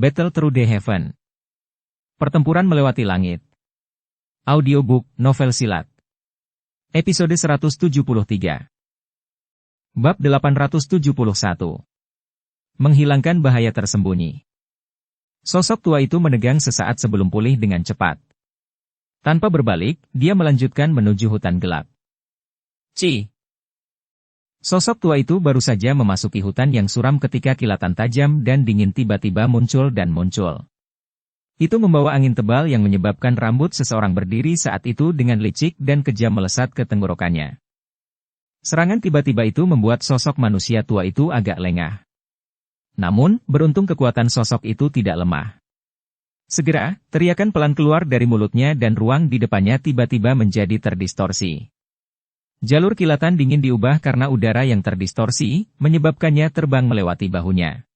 Battle Through the Heaven. Pertempuran melewati langit. Audiobook, novel silat. Episode 173. Bab 871. Menghilangkan bahaya tersembunyi. Sosok tua itu menegang sesaat sebelum pulih dengan cepat. Tanpa berbalik, dia melanjutkan menuju hutan gelap. Ci. Sosok tua itu baru saja memasuki hutan yang suram ketika kilatan tajam dan dingin tiba-tiba muncul. Itu membawa angin tebal yang menyebabkan rambut seseorang berdiri saat itu dengan licik dan kejam melesat ke tenggorokannya. Serangan tiba-tiba itu membuat sosok manusia tua itu agak lengah. Namun, beruntung kekuatan sosok itu tidak lemah. Segera, teriakan pelan keluar dari mulutnya dan ruang di depannya tiba-tiba menjadi terdistorsi. Jalur kilatan dingin diubah karena udara yang terdistorsi, menyebabkannya terbang melewati bahunya.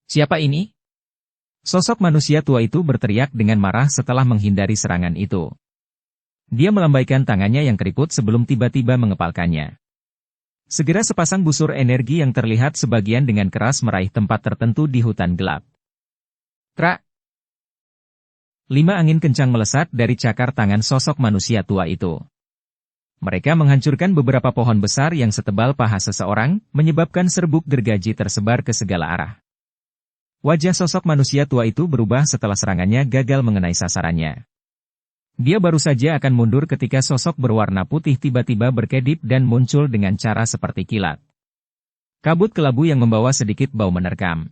Siapa ini? Sosok manusia tua itu berteriak dengan marah setelah menghindari serangan itu. Dia melambaikan tangannya yang keriput sebelum tiba-tiba mengepalkannya. Segera sepasang busur energi yang terlihat sebagian dengan keras meraih tempat tertentu di hutan gelap. Trak! 5 angin kencang melesat dari cakar tangan sosok manusia tua itu. Mereka menghancurkan beberapa pohon besar yang setebal paha seseorang, menyebabkan serbuk gergaji tersebar ke segala arah. Wajah sosok manusia tua itu berubah setelah serangannya gagal mengenai sasarannya. Dia baru saja akan mundur ketika sosok berwarna putih tiba-tiba berkedip dan muncul dengan cara seperti kilat. Kabut kelabu yang membawa sedikit bau menerkam.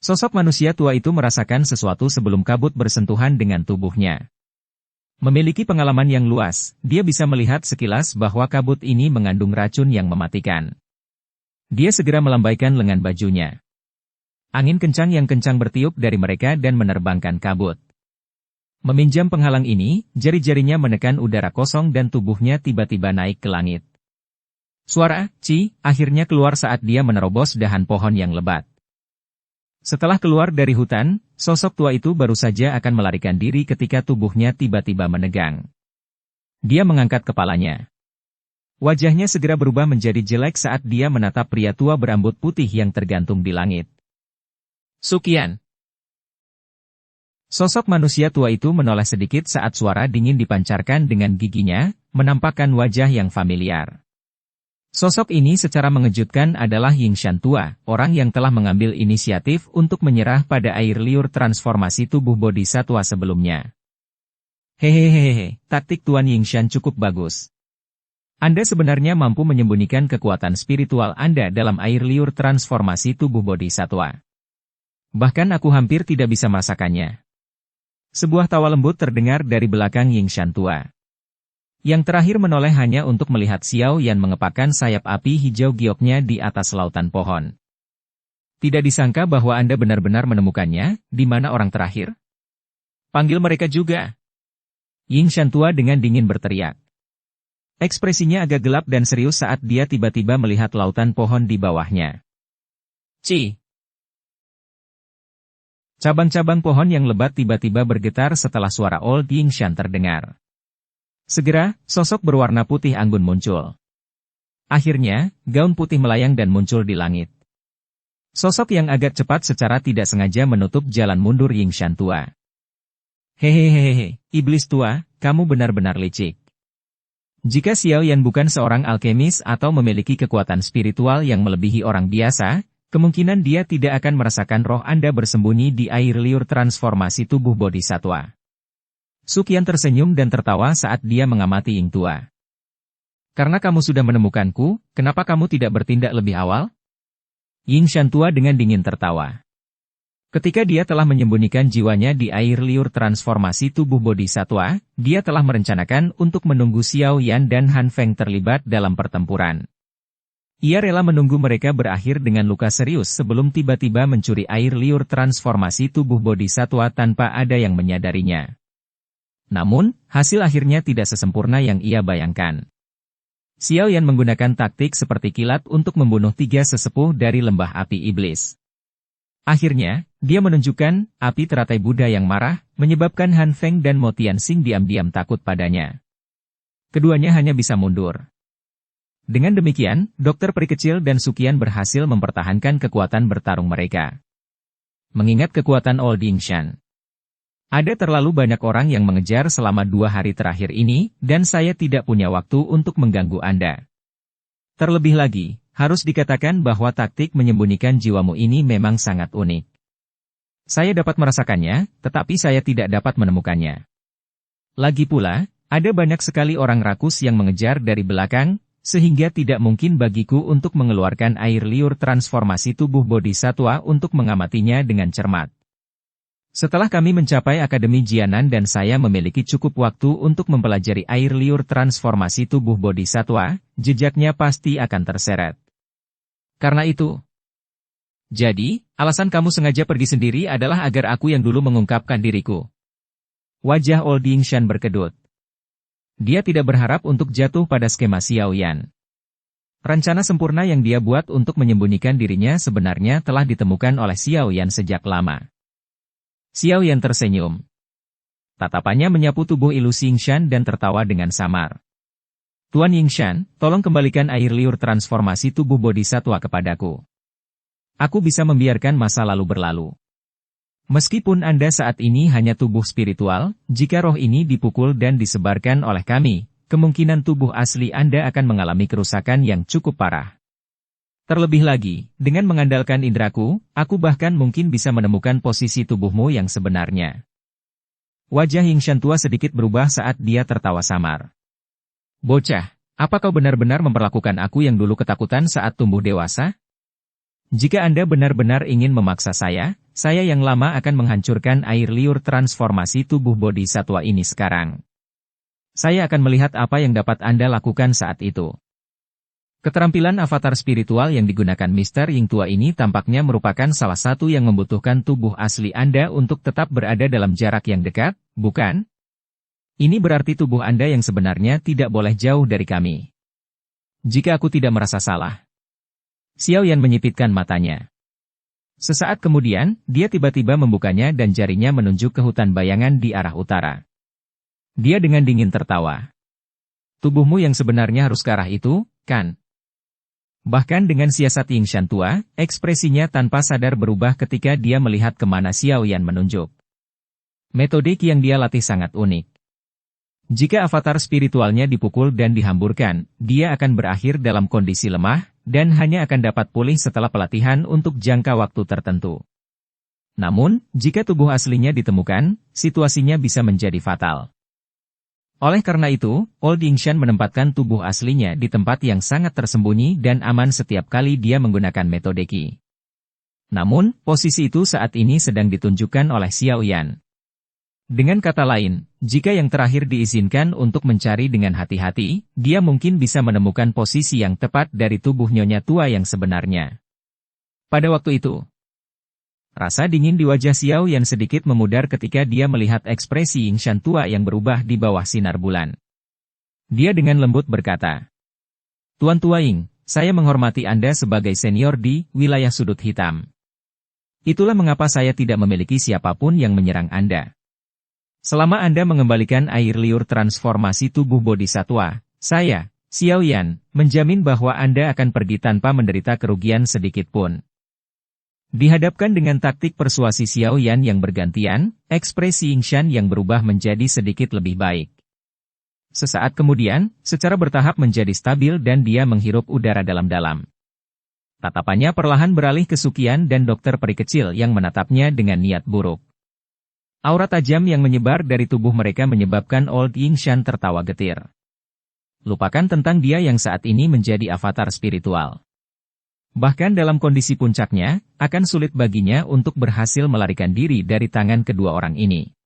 Sosok manusia tua itu merasakan sesuatu sebelum kabut bersentuhan dengan tubuhnya. Memiliki pengalaman yang luas, dia bisa melihat sekilas bahwa kabut ini mengandung racun yang mematikan. Dia segera melambaikan lengan bajunya. Angin kencang yang kencang bertiup dari mereka dan menerbangkan kabut. Meminjam penghalang ini, jari-jarinya menekan udara kosong dan tubuhnya tiba-tiba naik ke langit. Suara "ci" akhirnya keluar saat dia menerobos dahan pohon yang lebat. Setelah keluar dari hutan, sosok tua itu baru saja akan melarikan diri ketika tubuhnya tiba-tiba menegang. Dia mengangkat kepalanya. Wajahnya segera berubah menjadi jelek saat dia menatap pria tua berambut putih yang tergantung di langit. Sukian. Sosok manusia tua itu menoleh sedikit saat suara dingin dipancarkan dengan giginya, menampakkan wajah yang familiar. Sosok ini secara mengejutkan adalah Yingshan tua, orang yang telah mengambil inisiatif untuk menyerah pada air liur transformasi tubuh bodhisatwa sebelumnya. Hehehehe, taktik Tuan Yingshan cukup bagus. Anda sebenarnya mampu menyembunyikan kekuatan spiritual Anda dalam air liur transformasi tubuh bodhisatwa. Bahkan aku hampir tidak bisa merasakannya. Sebuah tawa lembut terdengar dari belakang Yingshan tua. Yang terakhir menoleh hanya untuk melihat Xiao Yan mengepakkan sayap api hijau gioknya di atas lautan pohon. Tidak disangka bahwa Anda benar-benar menemukannya, di mana orang terakhir? Panggil mereka juga. Yingshan tua dengan dingin berteriak. Ekspresinya agak gelap dan serius saat dia tiba-tiba melihat lautan pohon di bawahnya. Ci. Cabang-cabang pohon yang lebat tiba-tiba bergetar setelah suara Old Yingshan terdengar. Segera, sosok berwarna putih anggun muncul. Akhirnya, gaun putih melayang dan muncul di langit. Sosok yang agak cepat secara tidak sengaja menutup jalan mundur Yingshan tua. Hehehehe, iblis tua, kamu benar-benar licik. Jika Xiao Yan bukan seorang alkemis atau memiliki kekuatan spiritual yang melebihi orang biasa, kemungkinan dia tidak akan merasakan roh Anda bersembunyi di air liur transformasi tubuh bodhisatwa. Sukian tersenyum dan tertawa saat dia mengamati Ying tua. Karena kamu sudah menemukanku, kenapa kamu tidak bertindak lebih awal? Yingshan tua dengan dingin tertawa. Ketika dia telah menyembunyikan jiwanya di air liur transformasi tubuh bodhisatwa, dia telah merencanakan untuk menunggu Xiao Yan dan Han Feng terlibat dalam pertempuran. Ia rela menunggu mereka berakhir dengan luka serius sebelum tiba-tiba mencuri air liur transformasi tubuh bodhisatwa tanpa ada yang menyadarinya. Namun, hasil akhirnya tidak sesempurna yang ia bayangkan. Xiao Yan menggunakan taktik seperti kilat untuk membunuh 3 sesepuh dari lembah api iblis. Akhirnya, dia menunjukkan api teratai Buddha yang marah, menyebabkan Han Feng dan Mo Tianxing diam-diam takut padanya. Keduanya hanya bisa mundur. Dengan demikian, Dokter Peri Kecil dan Sukian berhasil mempertahankan kekuatan bertarung mereka. mengingat kekuatan Old Yingshan. Ada terlalu banyak orang yang mengejar selama 2 hari terakhir ini, dan saya tidak punya waktu untuk mengganggu Anda. Terlebih lagi, harus dikatakan bahwa taktik menyembunyikan jiwamu ini memang sangat unik. Saya dapat merasakannya, tetapi saya tidak dapat menemukannya. Lagi pula, ada banyak sekali orang rakus yang mengejar dari belakang, sehingga tidak mungkin bagiku untuk mengeluarkan air liur transformasi tubuh bodhisatwa untuk mengamatinya dengan cermat. Setelah kami mencapai Akademi Jianan dan saya memiliki cukup waktu untuk mempelajari air liur transformasi tubuh bodhisatwa, jejaknya pasti akan terseret. Karena itu, jadi, alasan kamu sengaja pergi sendiri adalah agar aku yang dulu mengungkapkan diriku. Wajah Old Yingshan berkedut. Dia tidak berharap untuk jatuh pada skema Xiao Yan. Rencana sempurna yang dia buat untuk menyembunyikan dirinya sebenarnya telah ditemukan oleh Xiao Yan sejak lama. Xiao Yan tersenyum. Tatapannya menyapu tubuh ilusi Yingshan dan tertawa dengan samar. Tuan Yingshan, tolong kembalikan air liur transformasi tubuh bodhisatwa kepadaku. Aku bisa membiarkan masa lalu berlalu. Meskipun Anda saat ini hanya tubuh spiritual, jika roh ini dipukul dan disebarkan oleh kami, kemungkinan tubuh asli Anda akan mengalami kerusakan yang cukup parah. Terlebih lagi, dengan mengandalkan indraku, aku bahkan mungkin bisa menemukan posisi tubuhmu yang sebenarnya. Wajah Yingshan tua sedikit berubah saat dia tertawa samar. Bocah, apa kau benar-benar memperlakukan aku yang dulu ketakutan saat tumbuh dewasa? Jika Anda benar-benar ingin memaksa saya yang lama akan menghancurkan air liur transformasi tubuh bodhisatwa ini sekarang. Saya akan melihat apa yang dapat Anda lakukan saat itu. Keterampilan avatar spiritual yang digunakan Mr. Ying tua ini tampaknya merupakan salah satu yang membutuhkan tubuh asli Anda untuk tetap berada dalam jarak yang dekat, bukan? Ini berarti tubuh Anda yang sebenarnya tidak boleh jauh dari kami. Jika aku tidak merasa salah. Xiao Yan menyipitkan matanya. Sesaat kemudian, dia tiba-tiba membukanya dan jarinya menunjuk ke hutan bayangan di arah utara. Dia dengan dingin tertawa. Tubuhmu yang sebenarnya harus ke arah itu, kan? Bahkan dengan siasat Yingshan tua, ekspresinya tanpa sadar berubah ketika dia melihat kemana Xiao Yan menunjuk. Metode yang dia latih sangat unik. Jika avatar spiritualnya dipukul dan dihamburkan, dia akan berakhir dalam kondisi lemah, dan hanya akan dapat pulih setelah pelatihan untuk jangka waktu tertentu. Namun, jika tubuh aslinya ditemukan, situasinya bisa menjadi fatal. Oleh karena itu, Old Yingshan menempatkan tubuh aslinya di tempat yang sangat tersembunyi dan aman setiap kali dia menggunakan metode Qi. Namun, posisi itu saat ini sedang ditunjukkan oleh Xiao Yan. Dengan kata lain, jika yang terakhir diizinkan untuk mencari dengan hati-hati, dia mungkin bisa menemukan posisi yang tepat dari tubuh nyonya tua yang sebenarnya. Pada waktu itu, rasa dingin di wajah Xiao Yan sedikit memudar ketika dia melihat ekspresi Yingshan tua yang berubah di bawah sinar bulan. Dia dengan lembut berkata, Tuan Tua Ying, saya menghormati Anda sebagai senior di wilayah sudut hitam. Itulah mengapa saya tidak memiliki siapapun yang menyerang Anda. Selama Anda mengembalikan air liur transformasi tubuh bodhisatwa, saya, Xiao Yan, menjamin bahwa Anda akan pergi tanpa menderita kerugian sedikit pun. Dihadapkan dengan taktik persuasi Xiao Yan yang bergantian, ekspresi Yingshan yang berubah menjadi sedikit lebih baik. Sesaat kemudian, secara bertahap menjadi stabil dan dia menghirup udara dalam-dalam. Tatapannya perlahan beralih ke Sukian dan dokter peri kecil yang menatapnya dengan niat buruk. Aura tajam yang menyebar dari tubuh mereka menyebabkan Old Yingshan tertawa getir. Lupakan tentang dia yang saat ini menjadi avatar spiritual. Bahkan dalam kondisi puncaknya, akan sulit baginya untuk berhasil melarikan diri dari tangan kedua orang ini.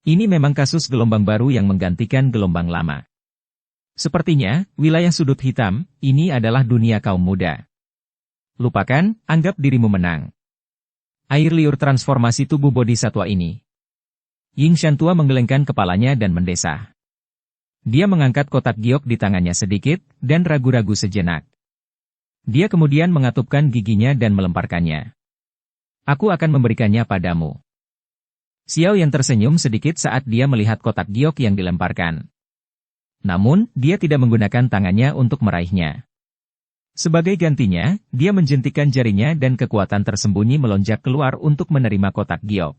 Ini memang kasus gelombang baru yang menggantikan gelombang lama. Sepertinya, wilayah sudut hitam, ini adalah dunia kaum muda. Lupakan, anggap dirimu menang. Air liur transformasi tubuh bodhisatwa ini. Yingshan tua menggelengkan kepalanya dan mendesah. Dia mengangkat kotak giok di tangannya sedikit, dan ragu-ragu sejenak. Dia kemudian mengatupkan giginya dan melemparkannya. Aku akan memberikannya padamu. Xiao Yan tersenyum sedikit saat dia melihat kotak giok yang dilemparkan. Namun, dia tidak menggunakan tangannya untuk meraihnya. Sebagai gantinya, dia menjentikkan jarinya dan kekuatan tersembunyi melonjak keluar untuk menerima kotak giok.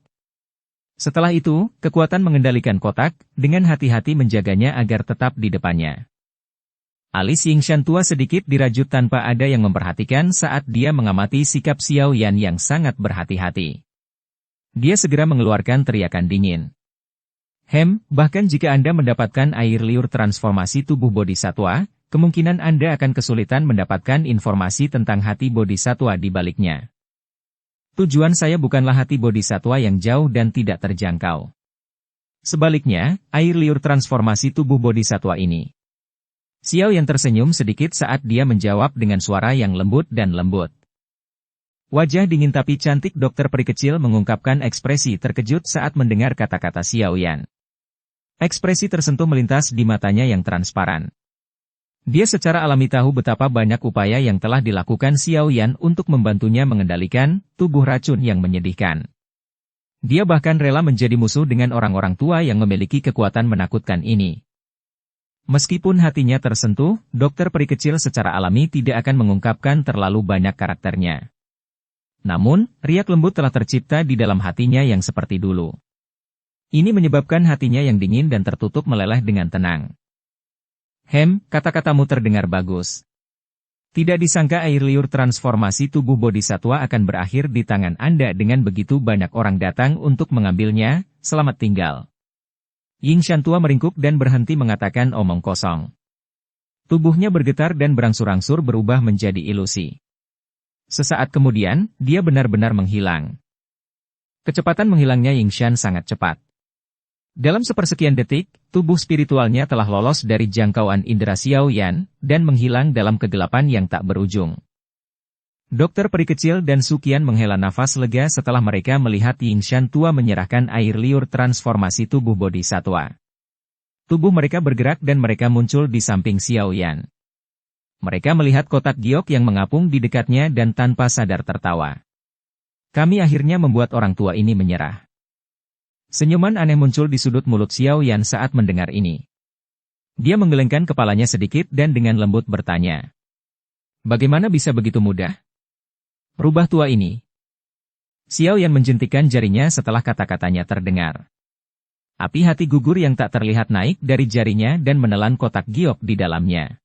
Setelah itu, kekuatan mengendalikan kotak, dengan hati-hati menjaganya agar tetap di depannya. Alis Yingshan tua sedikit dirajut tanpa ada yang memperhatikan saat dia mengamati sikap Xiao Yan yang sangat berhati-hati. Dia segera mengeluarkan teriakan dingin. Bahkan jika Anda mendapatkan air liur transformasi tubuh bodhisatwa, kemungkinan Anda akan kesulitan mendapatkan informasi tentang hati bodhisatwa di baliknya. Tujuan saya bukanlah hati bodhisatwa yang jauh dan tidak terjangkau. Sebaliknya, air liur transformasi tubuh bodhisatwa ini. Xiao Yan tersenyum sedikit saat dia menjawab dengan suara yang lembut dan lembut. Wajah dingin tapi cantik dokter peri kecil mengungkapkan ekspresi terkejut saat mendengar kata-kata Xiao Yan. Ekspresi tersentuh melintas di matanya yang transparan. Dia secara alami tahu betapa banyak upaya yang telah dilakukan Xiao Yan untuk membantunya mengendalikan tubuh racun yang menyedihkan. Dia bahkan rela menjadi musuh dengan orang-orang tua yang memiliki kekuatan menakutkan ini. Meskipun hatinya tersentuh, dokter peri kecil secara alami tidak akan mengungkapkan terlalu banyak karakternya. Namun, riak lembut telah tercipta di dalam hatinya yang seperti dulu. Ini menyebabkan hatinya yang dingin dan tertutup meleleh dengan tenang. Kata-katamu terdengar bagus. Tidak disangka air liur transformasi tubuh bodhisatwa akan berakhir di tangan Anda dengan begitu banyak orang datang untuk mengambilnya. Selamat tinggal. Yingshan tua meringkuk dan berhenti mengatakan omong kosong. Tubuhnya bergetar dan berangsur-angsur berubah menjadi ilusi. Sesaat kemudian, dia benar-benar menghilang. Kecepatan menghilangnya Yingshan sangat cepat. Dalam sepersekian detik, tubuh spiritualnya telah lolos dari jangkauan indera Xiao Yan, dan menghilang dalam kegelapan yang tak berujung. Dokter peri kecil dan Suqian menghela nafas lega setelah mereka melihat Yingshan tua menyerahkan air liur transformasi tubuh bodhisatwa. Tubuh mereka bergerak dan mereka muncul di samping Xiao Yan. Mereka melihat kotak giok yang mengapung di dekatnya dan tanpa sadar tertawa. Kami akhirnya membuat orang tua ini menyerah. Senyuman aneh muncul di sudut mulut Xiao Yan saat mendengar ini. Dia menggelengkan kepalanya sedikit dan dengan lembut bertanya. Bagaimana bisa begitu mudah? Rubah tua ini. Xiao Yan menjentikkan jarinya setelah kata-katanya terdengar. Api hati gugur yang tak terlihat naik dari jarinya dan menelan kotak giok di dalamnya.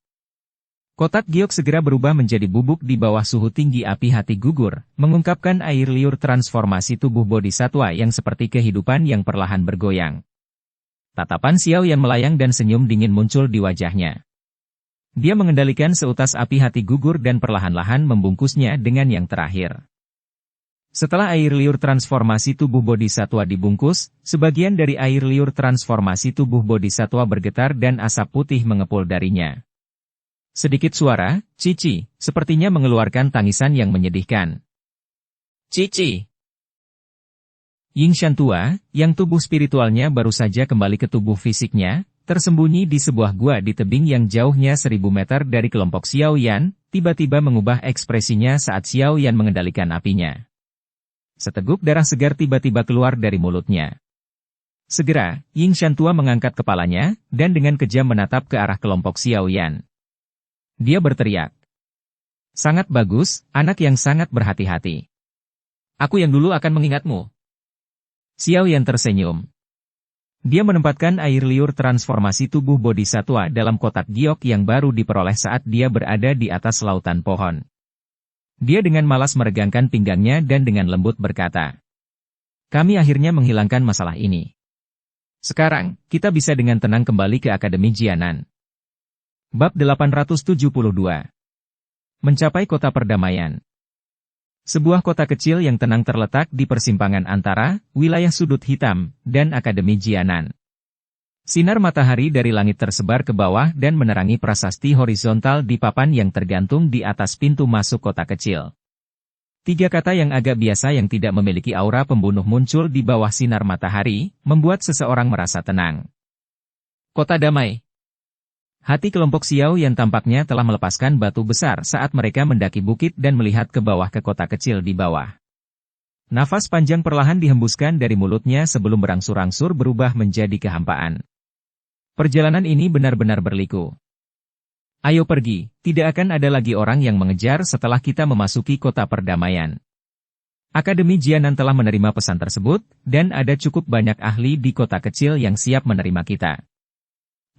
Kotak giok segera berubah menjadi bubuk di bawah suhu tinggi api hati gugur, mengungkapkan air liur transformasi tubuh bodhisatwa yang seperti kehidupan yang perlahan bergoyang. Tatapan Xiao Yan melayang dan senyum dingin muncul di wajahnya. Dia mengendalikan seutas api hati gugur dan perlahan-lahan membungkusnya dengan yang terakhir. Setelah air liur transformasi tubuh bodhisatwa dibungkus, sebagian dari air liur transformasi tubuh bodhisatwa bergetar dan asap putih mengepul darinya. Sedikit suara, Cici, sepertinya mengeluarkan tangisan yang menyedihkan. Cici. Yingshan tua, yang tubuh spiritualnya baru saja kembali ke tubuh fisiknya, tersembunyi di sebuah gua di tebing yang jauhnya 1000 meter dari kelompok Xiao Yan, tiba-tiba mengubah ekspresinya saat Xiao Yan mengendalikan apinya. Seteguk darah segar tiba-tiba keluar dari mulutnya. Segera, Yingshan tua mengangkat kepalanya, dan dengan kejam menatap ke arah kelompok Xiao Yan. Dia berteriak. Sangat bagus, anak yang sangat berhati-hati. Aku yang dulu akan mengingatmu. Xiao Yan tersenyum. Dia menempatkan air liur transformasi tubuh bodhisatwa dalam kotak giok yang baru diperoleh saat dia berada di atas lautan pohon. Dia dengan malas meregangkan pinggangnya dan dengan lembut berkata. Kami akhirnya menghilangkan masalah ini. Sekarang, kita bisa dengan tenang kembali ke Akademi Jianan. Bab 872. Mencapai kota perdamaian. Sebuah kota kecil yang tenang terletak di persimpangan antara wilayah sudut hitam dan Akademi Jianan. Sinar matahari dari langit tersebar ke bawah dan menerangi prasasti horizontal di papan yang tergantung di atas pintu masuk kota kecil. 3 kata yang agak biasa yang tidak memiliki aura pembunuh muncul di bawah sinar matahari, membuat seseorang merasa tenang. Kota damai. Hati kelompok Xiao yang tampaknya telah melepaskan batu besar saat mereka mendaki bukit dan melihat ke bawah ke kota kecil di bawah. Nafas panjang perlahan dihembuskan dari mulutnya sebelum berangsur-angsur berubah menjadi kehampaan. Perjalanan ini benar-benar berliku. Ayo pergi, tidak akan ada lagi orang yang mengejar setelah kita memasuki kota perdamaian. Akademi Jianan telah menerima pesan tersebut, dan ada cukup banyak ahli di kota kecil yang siap menerima kita.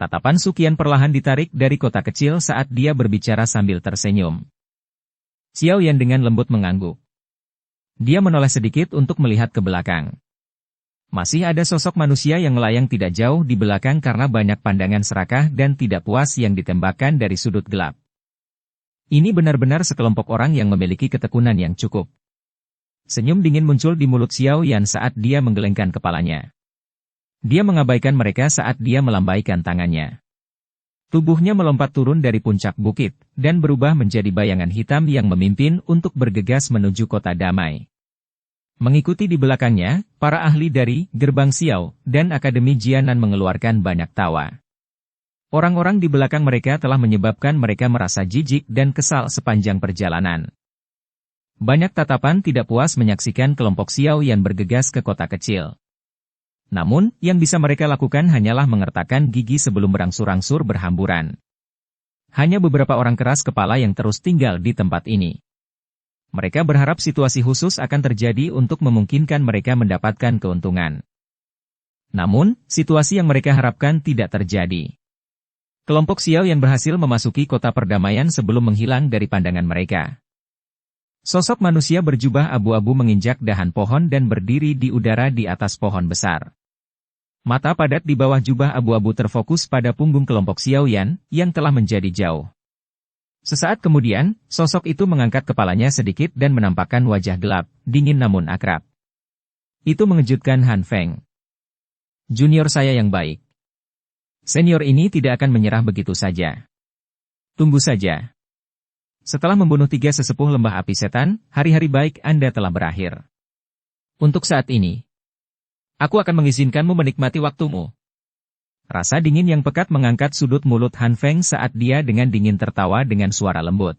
Tatapan Suqian perlahan ditarik dari kota kecil saat dia berbicara sambil tersenyum. Xiao Yan dengan lembut mengangguk. Dia menoleh sedikit untuk melihat ke belakang. Masih ada sosok manusia yang melayang tidak jauh di belakang karena banyak pandangan serakah dan tidak puas yang ditembakkan dari sudut gelap. Ini benar-benar sekelompok orang yang memiliki ketekunan yang cukup. Senyum dingin muncul di mulut Xiao Yan saat dia menggelengkan kepalanya. Dia mengabaikan mereka saat dia melambaikan tangannya. Tubuhnya melompat turun dari puncak bukit, dan berubah menjadi bayangan hitam yang memimpin untuk bergegas menuju kota damai. Mengikuti di belakangnya, para ahli dari Gerbang Xiao dan Akademi Jianan mengeluarkan banyak tawa. Orang-orang di belakang mereka telah menyebabkan mereka merasa jijik dan kesal sepanjang perjalanan. Banyak tatapan tidak puas menyaksikan kelompok Xiao Yan bergegas ke kota kecil. Namun, yang bisa mereka lakukan hanyalah mengertakkan gigi sebelum berangsur-angsur berhamburan. Hanya beberapa orang keras kepala yang terus tinggal di tempat ini. Mereka berharap situasi khusus akan terjadi untuk memungkinkan mereka mendapatkan keuntungan. Namun, situasi yang mereka harapkan tidak terjadi. Kelompok Xiao Yan berhasil memasuki kota perdamaian sebelum menghilang dari pandangan mereka. Sosok manusia berjubah abu-abu menginjak dahan pohon dan berdiri di udara di atas pohon besar. Mata padat di bawah jubah abu-abu terfokus pada punggung kelompok Xiao Yan, yang telah menjadi jauh. Sesaat kemudian, sosok itu mengangkat kepalanya sedikit dan menampakkan wajah gelap, dingin namun akrab. Itu mengejutkan Han Feng. Junior saya yang baik. Senior ini tidak akan menyerah begitu saja. Tunggu saja. Setelah membunuh 3 sesepuh lembah api setan, hari-hari baik Anda telah berakhir. Untuk saat ini, aku akan mengizinkanmu menikmati waktumu. Rasa dingin yang pekat mengangkat sudut mulut Han Feng saat dia dengan dingin tertawa dengan suara lembut.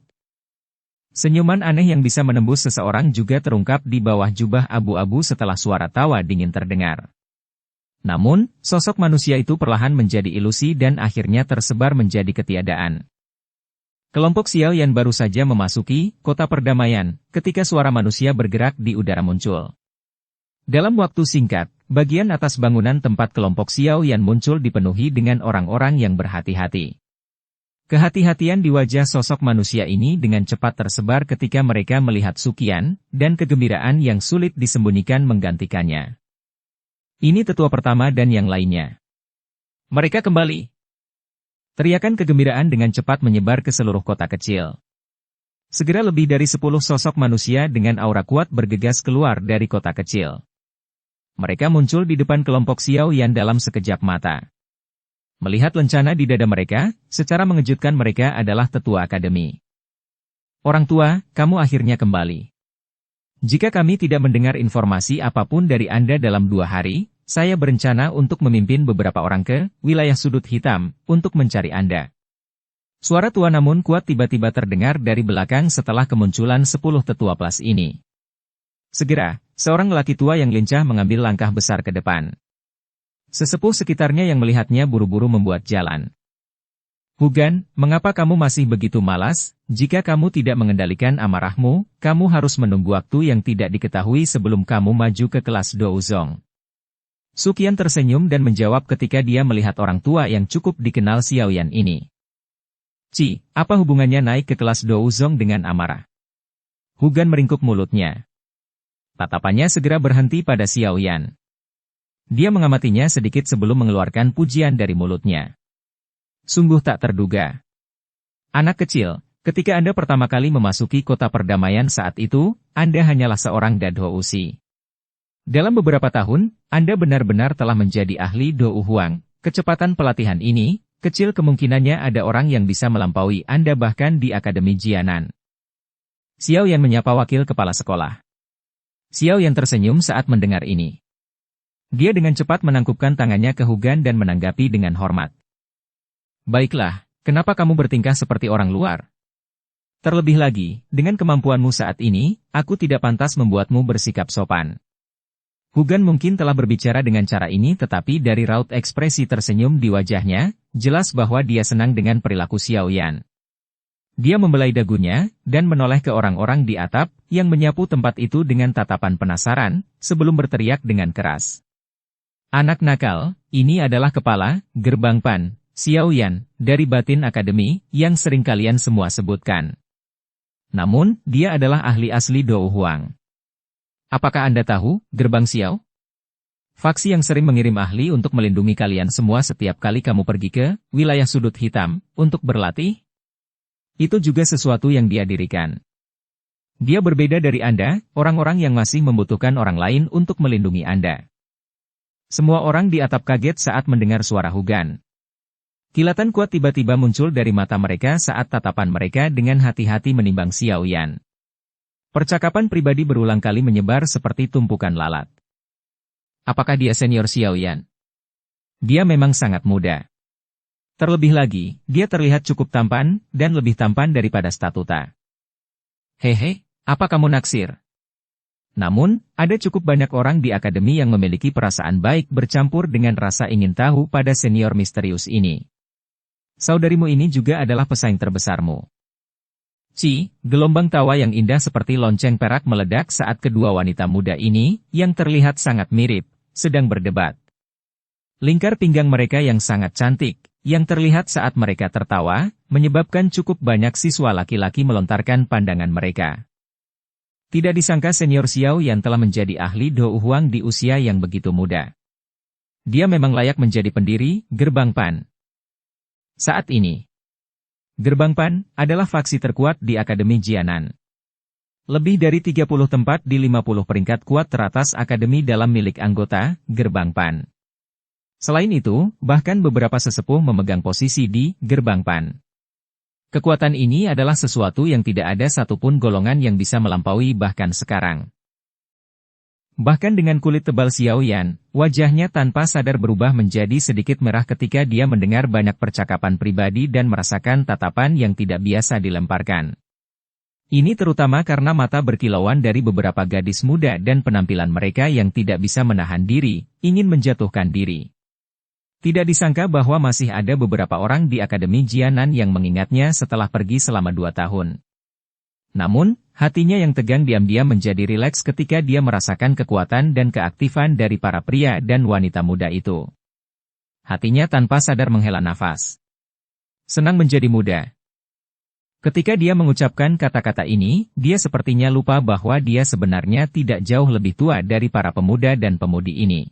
Senyuman aneh yang bisa menembus seseorang juga terungkap di bawah jubah abu-abu setelah suara tawa dingin terdengar. Namun, sosok manusia itu perlahan menjadi ilusi dan akhirnya tersebar menjadi ketiadaan. Kelompok Xiao Yan baru saja memasuki kota perdamaian ketika suara manusia bergerak di udara muncul. Dalam waktu singkat, bagian atas bangunan tempat kelompok Xiao Yan muncul dipenuhi dengan orang-orang yang berhati-hati. Kehati-hatian di wajah sosok manusia ini dengan cepat tersebar ketika mereka melihat Suqian, dan kegembiraan yang sulit disembunyikan menggantikannya. Ini tetua pertama dan yang lainnya. Mereka kembali. Teriakan kegembiraan dengan cepat menyebar ke seluruh kota kecil. Segera lebih dari 10 sosok manusia dengan aura kuat bergegas keluar dari kota kecil. Mereka muncul di depan kelompok Xiao Yan dalam sekejap mata. Melihat lencana di dada mereka, secara mengejutkan mereka adalah tetua akademi. Orang tua, kamu akhirnya kembali. Jika kami tidak mendengar informasi apapun dari Anda dalam 2 hari, saya berencana untuk memimpin beberapa orang ke wilayah sudut hitam untuk mencari Anda. Suara tua namun kuat tiba-tiba terdengar dari belakang setelah kemunculan 10 tetua plus ini. Segera, seorang lelaki tua yang lincah mengambil langkah besar ke depan. Sesepuh sekitarnya yang melihatnya buru-buru membuat jalan. Hugan, mengapa kamu masih begitu malas? Jika kamu tidak mengendalikan amarahmu, kamu harus menunggu waktu yang tidak diketahui sebelum kamu maju ke kelas Douzong. Suqian tersenyum dan menjawab ketika dia melihat orang tua yang cukup dikenal Xiao Yan ini. Ci, apa hubungannya naik ke kelas Douzong dengan amarah? Hugan meringkuk mulutnya. Tatapannya segera berhenti pada Xiao Yan. Dia mengamatinya sedikit sebelum mengeluarkan pujian dari mulutnya. Sungguh tak terduga. Anak kecil, ketika Anda pertama kali memasuki kota perdamaian saat itu, Anda hanyalah seorang Dadho Usi. Dalam beberapa tahun, Anda benar-benar telah menjadi ahli Dou Huang. Kecepatan pelatihan ini, kecil kemungkinannya ada orang yang bisa melampaui Anda bahkan di Akademi Jianan. Xiao Yan menyapa wakil kepala sekolah. Xiao Yan tersenyum saat mendengar ini. Dia dengan cepat menangkupkan tangannya ke Hugan dan menanggapi dengan hormat. Baiklah, kenapa kamu bertingkah seperti orang luar? Terlebih lagi, dengan kemampuanmu saat ini, aku tidak pantas membuatmu bersikap sopan. Hugan mungkin telah berbicara dengan cara ini tetapi dari raut ekspresi tersenyum di wajahnya, jelas bahwa dia senang dengan perilaku Xiao Yan. Dia membelai dagunya, dan menoleh ke orang-orang di atap, yang menyapu tempat itu dengan tatapan penasaran, sebelum berteriak dengan keras. Anak nakal, ini adalah kepala, gerbang Pan, Xiao Yan, dari Batin Akademi, yang sering kalian semua sebutkan. Namun, dia adalah ahli asli Dou Huang. Apakah Anda tahu, gerbang Xiao? Faksi yang sering mengirim ahli untuk melindungi kalian semua setiap kali kamu pergi ke wilayah sudut hitam, untuk berlatih? Itu juga sesuatu yang dia dirikan. Dia berbeda dari Anda, orang-orang yang masih membutuhkan orang lain untuk melindungi Anda. Semua orang di atap kaget saat mendengar suara Hugan. Kilatan kuat tiba-tiba muncul dari mata mereka saat tatapan mereka dengan hati-hati menimbang Xiao Yan. Percakapan pribadi berulang kali menyebar seperti tumpukan lalat. Apakah dia senior Xiao Yan? Dia memang sangat muda. Terlebih lagi, dia terlihat cukup tampan, dan lebih tampan daripada statuta. Hehe, apa kamu naksir? Namun, ada cukup banyak orang di akademi yang memiliki perasaan baik bercampur dengan rasa ingin tahu pada senior misterius ini. Saudarimu ini juga adalah pesaing terbesarmu. Gelombang tawa yang indah seperti lonceng perak meledak saat kedua wanita muda ini, yang terlihat sangat mirip, sedang berdebat. Lingkar pinggang mereka yang sangat cantik, yang terlihat saat mereka tertawa, menyebabkan cukup banyak siswa laki-laki melontarkan pandangan mereka. Tidak disangka senior Xiao yang telah menjadi ahli Dou Huang di usia yang begitu muda. Dia memang layak menjadi pendiri Gerbang Pan. Saat ini, Gerbang Pan adalah faksi terkuat di Akademi Jianan. Lebih dari 30 tempat di 50 peringkat kuat teratas akademi dalam milik anggota Gerbang Pan. Selain itu, bahkan beberapa sesepuh memegang posisi di Gerbang Pan. Kekuatan ini adalah sesuatu yang tidak ada satupun golongan yang bisa melampaui bahkan sekarang. Bahkan dengan kulit tebal Xiao Yan, wajahnya tanpa sadar berubah menjadi sedikit merah ketika dia mendengar banyak percakapan pribadi dan merasakan tatapan yang tidak biasa dilemparkan. Ini terutama karena mata berkilauan dari beberapa gadis muda dan penampilan mereka yang tidak bisa menahan diri, ingin menjatuhkan diri. Tidak disangka bahwa masih ada beberapa orang di Akademi Jianan yang mengingatnya setelah pergi selama 2 tahun. Namun, hatinya yang tegang diam-diam menjadi rileks ketika dia merasakan kekuatan dan keaktifan dari para pria dan wanita muda itu. Hatinya tanpa sadar menghela nafas. Senang menjadi muda. Ketika dia mengucapkan kata-kata ini, dia sepertinya lupa bahwa dia sebenarnya tidak jauh lebih tua dari para pemuda dan pemudi ini.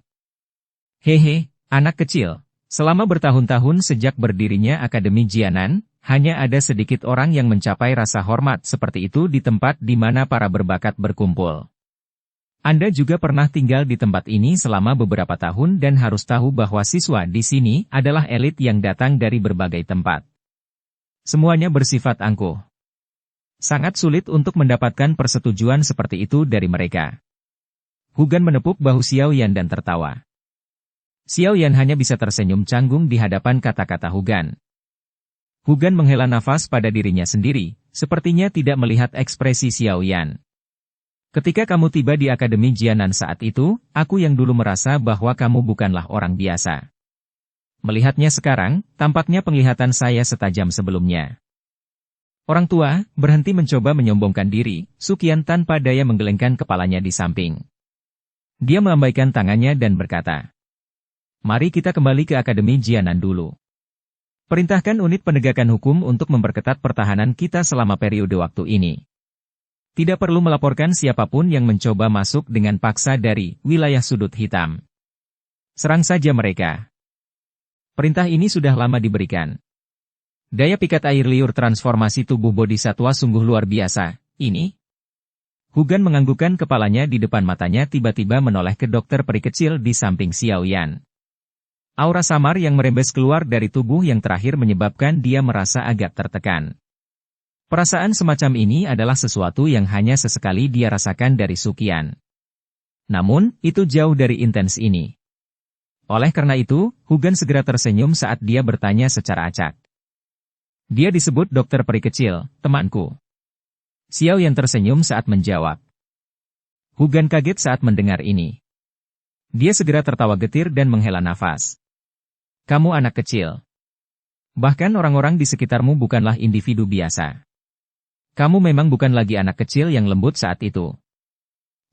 Hehe, anak kecil. Selama bertahun-tahun sejak berdirinya Akademi Jianan, hanya ada sedikit orang yang mencapai rasa hormat seperti itu di tempat di mana para berbakat berkumpul. Anda juga pernah tinggal di tempat ini selama beberapa tahun dan harus tahu bahwa siswa di sini adalah elit yang datang dari berbagai tempat. Semuanya bersifat angkuh. Sangat sulit untuk mendapatkan persetujuan seperti itu dari mereka. Hugan menepuk bahu Xiao Yan dan tertawa. Xiao Yan hanya bisa tersenyum canggung di hadapan kata-kata Hugan. Hugan menghela nafas pada dirinya sendiri, sepertinya tidak melihat ekspresi Xiao Yan. Ketika kamu tiba di Akademi Jianan saat itu, aku yang dulu merasa bahwa kamu bukanlah orang biasa. Melihatnya sekarang, tampaknya penglihatan saya setajam sebelumnya. Orang tua, berhenti mencoba menyombongkan diri, Sukian tanpa daya menggelengkan kepalanya di samping. Dia melambaikan tangannya dan berkata, "Mari kita kembali ke Akademi Jianan dulu. Perintahkan unit penegakan hukum untuk memperketat pertahanan kita selama periode waktu ini. Tidak perlu melaporkan siapapun yang mencoba masuk dengan paksa dari wilayah sudut hitam. Serang saja mereka." Perintah ini sudah lama diberikan. Daya pikat air liur transformasi tubuh bodhisatwa sungguh luar biasa, ini. Hugan menganggukkan kepalanya di depan matanya tiba-tiba menoleh ke dokter peri kecil di samping Xiao Yan. Aura samar yang merembes keluar dari tubuh yang terakhir menyebabkan dia merasa agak tertekan. Perasaan semacam ini adalah sesuatu yang hanya sesekali dia rasakan dari Sukian. Namun, itu jauh dari intens ini. Oleh karena itu, Hugan segera tersenyum saat dia bertanya secara acak. Dia disebut dokter peri kecil, temanku. Xiao Yan tersenyum saat menjawab. Hugan kaget saat mendengar ini. Dia segera tertawa getir dan menghela nafas. Kamu anak kecil. Bahkan orang-orang di sekitarmu bukanlah individu biasa. Kamu memang bukan lagi anak kecil yang lembut saat itu.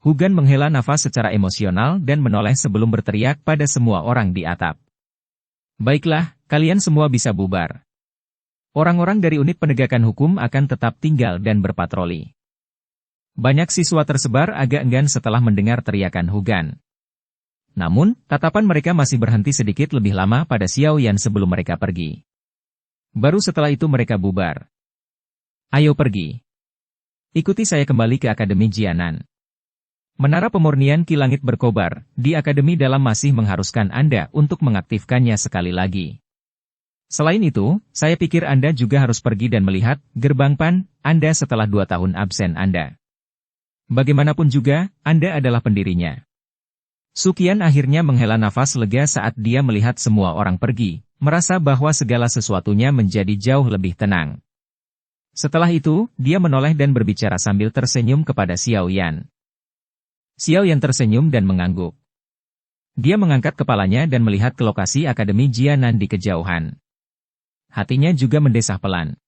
Hugan menghela nafas secara emosional dan menoleh sebelum berteriak pada semua orang di atap. Baiklah, kalian semua bisa bubar. Orang-orang dari unit penegakan hukum akan tetap tinggal dan berpatroli. Banyak siswa tersebar agak enggan setelah mendengar teriakan Hugan. Namun, tatapan mereka masih berhenti sedikit lebih lama pada Xiao Yan sebelum mereka pergi. Baru setelah itu mereka bubar. Ayo pergi. Ikuti saya kembali ke Akademi Jianan. Menara pemurnian Ki Langit berkobar, di Akademi Dalam masih mengharuskan Anda untuk mengaktifkannya sekali lagi. Selain itu, saya pikir Anda juga harus pergi dan melihat gerbang PAN Anda setelah 2 tahun absen Anda. Bagaimanapun juga, Anda adalah pendirinya. Sukian akhirnya menghela nafas lega saat dia melihat semua orang pergi, merasa bahwa segala sesuatunya menjadi jauh lebih tenang. Setelah itu, dia menoleh dan berbicara sambil tersenyum kepada Xiao Yan. Xiao Yan tersenyum dan mengangguk. Dia mengangkat kepalanya dan melihat ke lokasi Akademi Jianan di kejauhan. Hatinya juga mendesah pelan.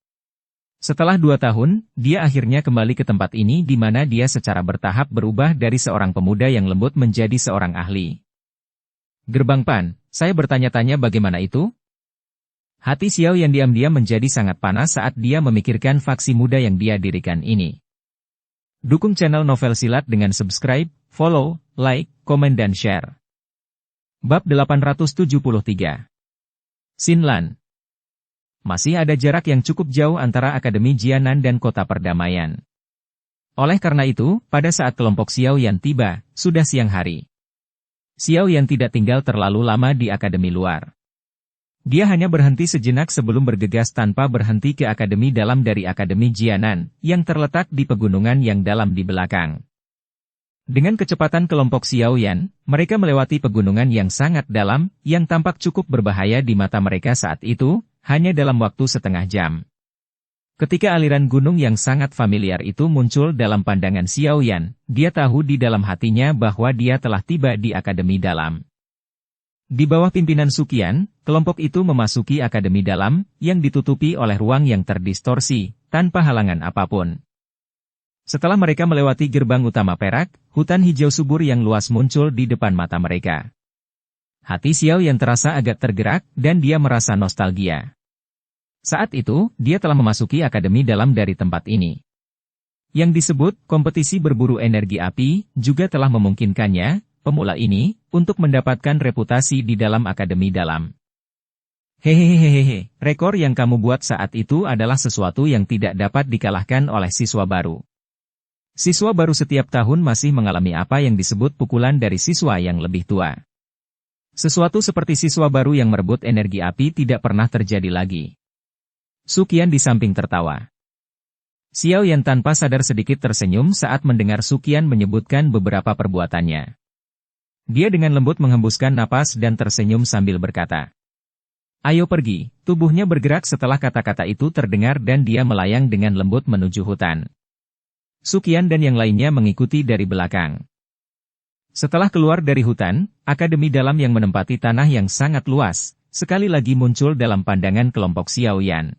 Setelah 2 tahun, dia akhirnya kembali ke tempat ini di mana dia secara bertahap berubah dari seorang pemuda yang lembut menjadi seorang ahli. Gerbang PAN, saya bertanya-tanya bagaimana itu? Hati Xiao yang diam-diam menjadi sangat panas saat dia memikirkan faksi muda yang dia dirikan ini. Dukung channel Novel Silat dengan subscribe, follow, like, komen dan share. Bab 873. Xinlan. Masih ada jarak yang cukup jauh antara Akademi Jianan dan Kota Perdamaian. Oleh karena itu, pada saat kelompok Xiao Yan tiba, sudah siang hari. Xiao Yan tidak tinggal terlalu lama di Akademi luar. Dia hanya berhenti sejenak sebelum bergegas tanpa berhenti ke Akademi Dalam dari Akademi Jianan, yang terletak di pegunungan yang dalam di belakang. Dengan kecepatan kelompok Xiao Yan, mereka melewati pegunungan yang sangat dalam, yang tampak cukup berbahaya di mata mereka saat itu, hanya dalam waktu setengah jam. Ketika aliran gunung yang sangat familiar itu muncul dalam pandangan Xiao Yan, dia tahu di dalam hatinya bahwa dia telah tiba di Akademi Dalam. Di bawah pimpinan Sukian, kelompok itu memasuki Akademi Dalam, yang ditutupi oleh ruang yang terdistorsi, tanpa halangan apapun. Setelah mereka melewati gerbang utama perak, hutan hijau subur yang luas muncul di depan mata mereka. Hati Xiao yang terasa agak tergerak, dan dia merasa nostalgia. Saat itu, dia telah memasuki Akademi Dalam dari tempat ini. Yang disebut kompetisi berburu energi api, juga telah memungkinkannya, pemula ini, untuk mendapatkan reputasi di dalam Akademi Dalam. Hehehehehe, rekor yang kamu buat saat itu adalah sesuatu yang tidak dapat dikalahkan oleh siswa baru. Siswa baru setiap tahun masih mengalami apa yang disebut pukulan dari siswa yang lebih tua. Sesuatu seperti siswa baru yang merebut energi api tidak pernah terjadi lagi. Sukian di samping tertawa. Xiao Yan tanpa sadar sedikit tersenyum saat mendengar Sukian menyebutkan beberapa perbuatannya. Dia dengan lembut menghembuskan napas dan tersenyum sambil berkata, "Ayo pergi." Tubuhnya bergerak setelah kata-kata itu terdengar dan dia melayang dengan lembut menuju hutan. Sukian dan yang lainnya mengikuti dari belakang. Setelah keluar dari hutan, Akademi Dalam yang menempati tanah yang sangat luas, sekali lagi muncul dalam pandangan kelompok Xiao Yan.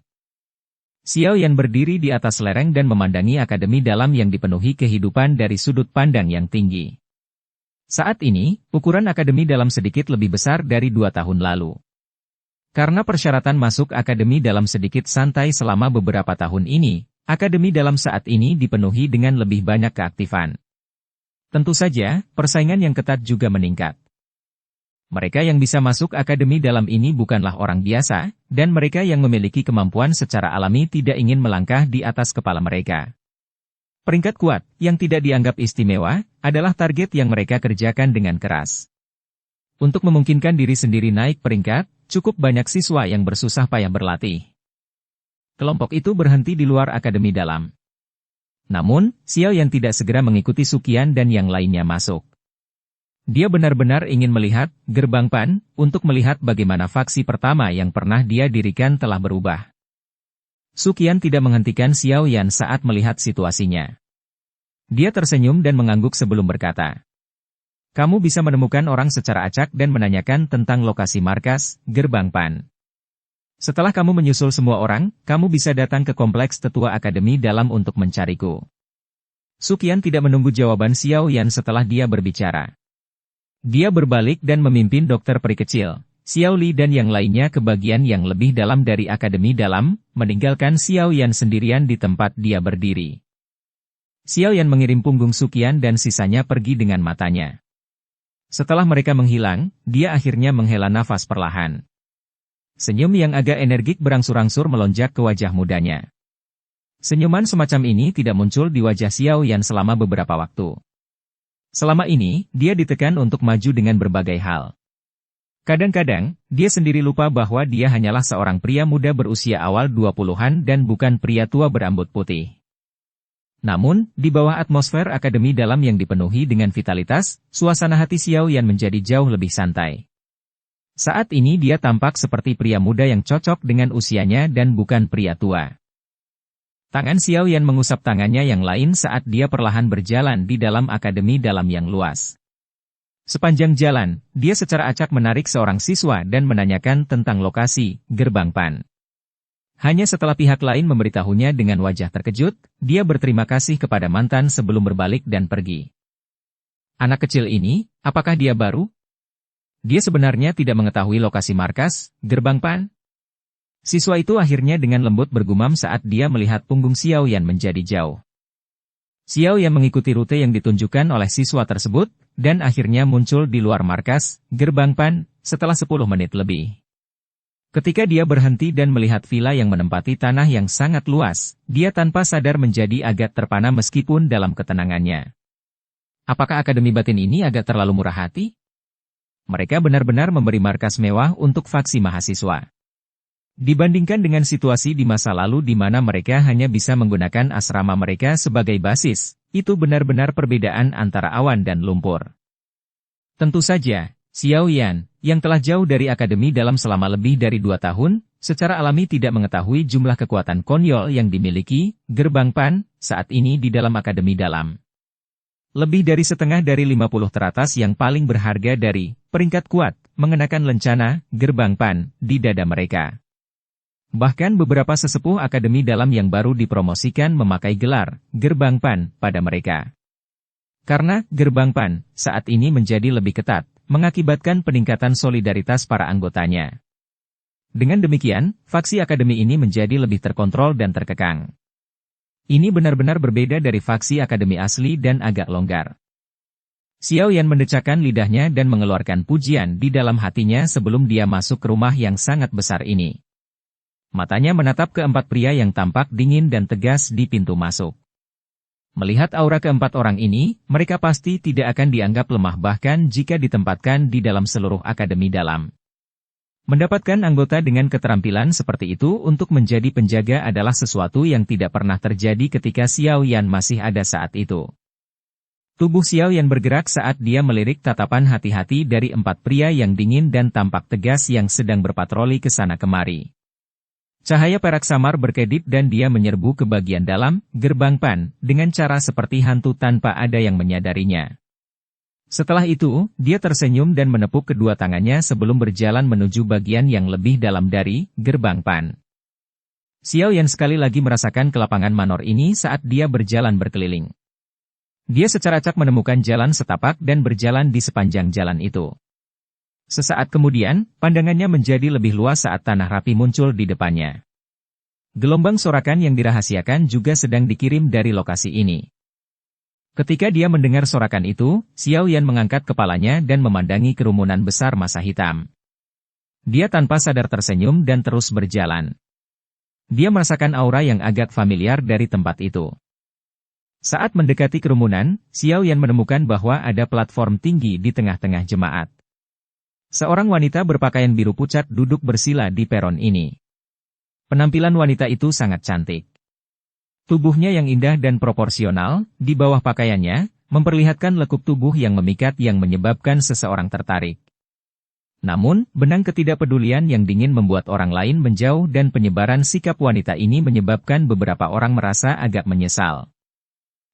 Xiao Yan berdiri di atas lereng dan memandangi Akademi Dalam yang dipenuhi kehidupan dari sudut pandang yang tinggi. Saat ini, ukuran Akademi Dalam sedikit lebih besar dari 2 tahun lalu. Karena persyaratan masuk Akademi Dalam sedikit santai selama beberapa tahun ini, Akademi Dalam saat ini dipenuhi dengan lebih banyak keaktifan. Tentu saja, persaingan yang ketat juga meningkat. Mereka yang bisa masuk Akademi Dalam ini bukanlah orang biasa, dan mereka yang memiliki kemampuan secara alami tidak ingin melangkah di atas kepala mereka. Peringkat kuat, yang tidak dianggap istimewa, adalah target yang mereka kerjakan dengan keras. Untuk memungkinkan diri sendiri naik peringkat, cukup banyak siswa yang bersusah payah berlatih. Kelompok itu berhenti di luar Akademi Dalam. Namun, Xiao yang tidak segera mengikuti Sukian dan yang lainnya masuk. Dia benar-benar ingin melihat gerbang PAN, untuk melihat bagaimana faksi pertama yang pernah dia dirikan telah berubah. Sukian tidak menghentikan Xiao Yan saat melihat situasinya. Dia tersenyum dan mengangguk sebelum berkata, "Kamu bisa menemukan orang secara acak dan menanyakan tentang lokasi markas, gerbang PAN. Setelah kamu menyusul semua orang, kamu bisa datang ke kompleks tetua akademi dalam untuk mencariku. Suqian tidak menunggu jawaban Xiao Yan setelah dia berbicara. Dia berbalik dan memimpin dokter peri kecil, Xiao Li dan yang lainnya ke bagian yang lebih dalam dari akademi dalam, meninggalkan Xiao Yan sendirian di tempat dia berdiri. Xiao Yan mengirim punggung Suqian dan sisanya pergi dengan matanya. Setelah mereka menghilang, dia akhirnya menghela nafas perlahan. Senyum yang agak energik berangsur-angsur melonjak ke wajah mudanya. Senyuman semacam ini tidak muncul di wajah Xiao Yan selama beberapa waktu. Selama ini, dia ditekan untuk maju dengan berbagai hal. Kadang-kadang, dia sendiri lupa bahwa dia hanyalah seorang pria muda berusia awal 20-an dan bukan pria tua berambut putih. Namun, di bawah atmosfer akademi dalam yang dipenuhi dengan vitalitas, suasana hati Xiao Yan menjadi jauh lebih santai. Saat ini dia tampak seperti pria muda yang cocok dengan usianya dan bukan pria tua. Tangan Xiao Yan mengusap tangannya yang lain saat dia perlahan berjalan di dalam akademi dalam yang luas. Sepanjang jalan, dia secara acak menarik seorang siswa dan menanyakan tentang lokasi gerbang PAN. Hanya setelah pihak lain memberitahunya dengan wajah terkejut, dia berterima kasih kepada mantan sebelum berbalik dan pergi. Anak kecil ini, apakah dia baru? Dia sebenarnya tidak mengetahui lokasi markas gerbang PAN. Siswa itu akhirnya dengan lembut bergumam saat dia melihat punggung Xiao Yan menjadi jauh. Xiao Yan mengikuti rute yang ditunjukkan oleh siswa tersebut, dan akhirnya muncul di luar markas gerbang PAN setelah 10 menit lebih. Ketika dia berhenti dan melihat villa yang menempati tanah yang sangat luas, dia tanpa sadar menjadi agak terpana meskipun dalam ketenangannya. Apakah Akademi Batin ini agak terlalu murah hati? Mereka benar-benar memberi markas mewah untuk faksi mahasiswa. Dibandingkan dengan situasi di masa lalu di mana mereka hanya bisa menggunakan asrama mereka sebagai basis, itu benar-benar perbedaan antara awan dan lumpur. Tentu saja, Xiao Yan, yang telah jauh dari akademi dalam selama lebih dari 2 tahun, secara alami tidak mengetahui jumlah kekuatan konyol yang dimiliki gerbang PAN saat ini di dalam akademi dalam. Lebih dari setengah dari 50 teratas yang paling berharga dari peringkat kuat mengenakan lencana gerbang PAN di dada mereka. Bahkan beberapa sesepuh akademi dalam yang baru dipromosikan memakai gelar gerbang PAN pada mereka. Karena gerbang PAN saat ini menjadi lebih ketat, mengakibatkan peningkatan solidaritas para anggotanya. Dengan demikian, faksi akademi ini menjadi lebih terkontrol dan terkekang. Ini benar-benar berbeda dari faksi akademi asli dan agak longgar. Xiao Yan mendecakkan lidahnya dan mengeluarkan pujian di dalam hatinya sebelum dia masuk ke rumah yang sangat besar ini. Matanya menatap keempat pria yang tampak dingin dan tegas di pintu masuk. Melihat aura keempat orang ini, mereka pasti tidak akan dianggap lemah bahkan jika ditempatkan di dalam seluruh akademi dalam. Mendapatkan anggota dengan keterampilan seperti itu untuk menjadi penjaga adalah sesuatu yang tidak pernah terjadi ketika Xiao Yan masih ada saat itu. Tubuh Xiao Yan bergerak saat dia melirik tatapan hati-hati dari 4 pria yang dingin dan tampak tegas yang sedang berpatroli ke sana kemari. Cahaya perak samar berkedip dan dia menyerbu ke bagian dalam gerbang PAN dengan cara seperti hantu tanpa ada yang menyadarinya. Setelah itu, dia tersenyum dan menepuk kedua tangannya sebelum berjalan menuju bagian yang lebih dalam dari gerbang PAN. Xiao Yan sekali lagi merasakan kelapangan manor ini saat dia berjalan berkeliling. Dia secara acak menemukan jalan setapak dan berjalan di sepanjang jalan itu. Sesaat kemudian, pandangannya menjadi lebih luas saat tanah rapi muncul di depannya. Gelombang sorakan yang dirahasiakan juga sedang dikirim dari lokasi ini. Ketika dia mendengar sorakan itu, Xiao Yan mengangkat kepalanya dan memandangi kerumunan besar massa hitam. Dia tanpa sadar tersenyum dan terus berjalan. Dia merasakan aura yang agak familiar dari tempat itu. Saat mendekati kerumunan, Xiao Yan menemukan bahwa ada platform tinggi di tengah-tengah jemaat. Seorang wanita berpakaian biru pucat duduk bersila di peron ini. Penampilan wanita itu sangat cantik. Tubuhnya yang indah dan proporsional, di bawah pakaiannya, memperlihatkan lekuk tubuh yang memikat yang menyebabkan seseorang tertarik. Namun, benang ketidakpedulian yang dingin membuat orang lain menjauh dan penyebaran sikap wanita ini menyebabkan beberapa orang merasa agak menyesal.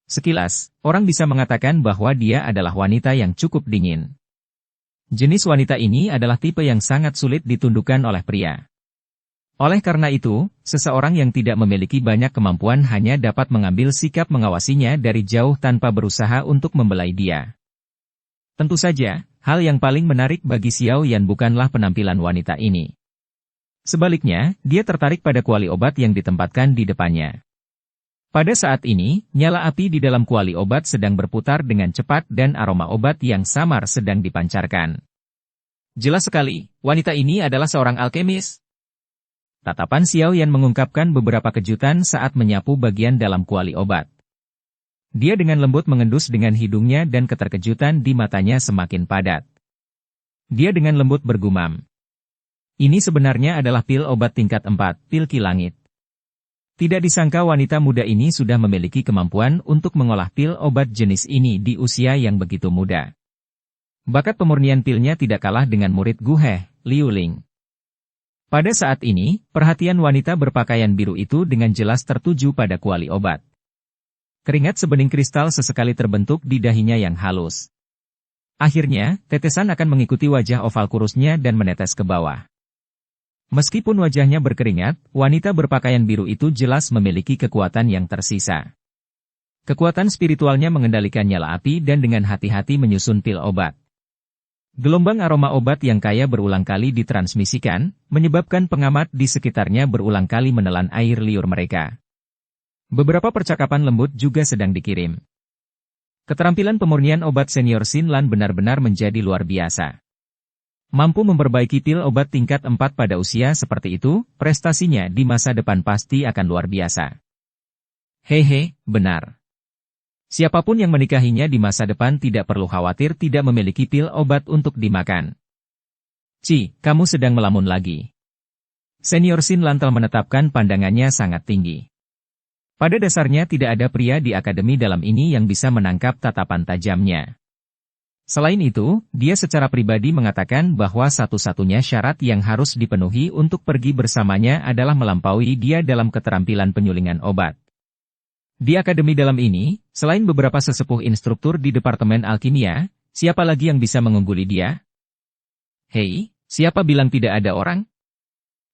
Sekilas, orang bisa mengatakan bahwa dia adalah wanita yang cukup dingin. Jenis wanita ini adalah tipe yang sangat sulit ditundukkan oleh pria. Oleh karena itu, seseorang yang tidak memiliki banyak kemampuan hanya dapat mengambil sikap mengawasinya dari jauh tanpa berusaha untuk membelai dia. Tentu saja, hal yang paling menarik bagi Xiao Yan bukanlah penampilan wanita ini. Sebaliknya, dia tertarik pada kuali obat yang ditempatkan di depannya. Pada saat ini, nyala api di dalam kuali obat sedang berputar dengan cepat dan aroma obat yang samar sedang dipancarkan. Jelas sekali, wanita ini adalah seorang alkemis. Tatapan Xiao Yan mengungkapkan beberapa kejutan saat menyapu bagian dalam kuali obat. Dia dengan lembut mengendus dengan hidungnya dan keterkejutan di matanya semakin padat. Dia dengan lembut bergumam. Ini sebenarnya adalah pil obat tingkat 4, pil Ki Langit. Tidak disangka wanita muda ini sudah memiliki kemampuan untuk mengolah pil obat jenis ini di usia yang begitu muda. Bakat pemurnian pilnya tidak kalah dengan murid Gu He, Liu Ling. Pada saat ini, perhatian wanita berpakaian biru itu dengan jelas tertuju pada kuali obat. Keringat sebening kristal sesekali terbentuk di dahinya yang halus. Akhirnya, tetesan akan mengikuti wajah oval kurusnya dan menetes ke bawah. Meskipun wajahnya berkeringat, wanita berpakaian biru itu jelas memiliki kekuatan yang tersisa. Kekuatan spiritualnya mengendalikan nyala api dan dengan hati-hati menyusun pil obat. Gelombang aroma obat yang kaya berulang kali ditransmisikan, menyebabkan pengamat di sekitarnya berulang kali menelan air liur mereka. Beberapa percakapan lembut juga sedang dikirim. Keterampilan pemurnian obat senior Xin Lan benar-benar menjadi luar biasa. Mampu memperbaiki pil obat tingkat 4 pada usia seperti itu, prestasinya di masa depan pasti akan luar biasa. Hehe, benar. Siapapun yang menikahinya di masa depan tidak perlu khawatir tidak memiliki pil obat untuk dimakan. Ci, kamu sedang melamun lagi. Senior Xin Lan telah menetapkan pandangannya sangat tinggi. Pada dasarnya tidak ada pria di akademi dalam ini yang bisa menangkap tatapan tajamnya. Selain itu, dia secara pribadi mengatakan bahwa satu-satunya syarat yang harus dipenuhi untuk pergi bersamanya adalah melampaui dia dalam keterampilan penyulingan obat. Di akademi dalam ini, selain beberapa sesepuh instruktur di Departemen Alkimia, siapa lagi yang bisa mengungguli dia? Hei, siapa bilang tidak ada orang?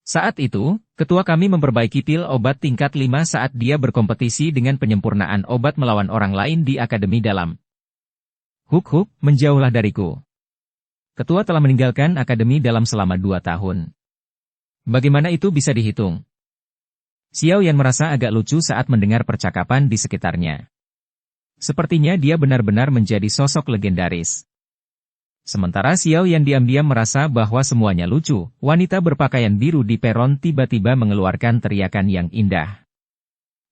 Saat itu, ketua kami memperbaiki pil obat tingkat 5 saat dia berkompetisi dengan penyempurnaan obat melawan orang lain di akademi dalam. Huk, menjauhlah dariku. Ketua telah meninggalkan akademi dalam selama 2 tahun. Bagaimana itu bisa dihitung? Xiao Yan merasa agak lucu saat mendengar percakapan di sekitarnya. Sepertinya dia benar-benar menjadi sosok legendaris. Sementara Xiao Yan diam-diam merasa bahwa semuanya lucu, wanita berpakaian biru di peron tiba-tiba mengeluarkan teriakan yang indah.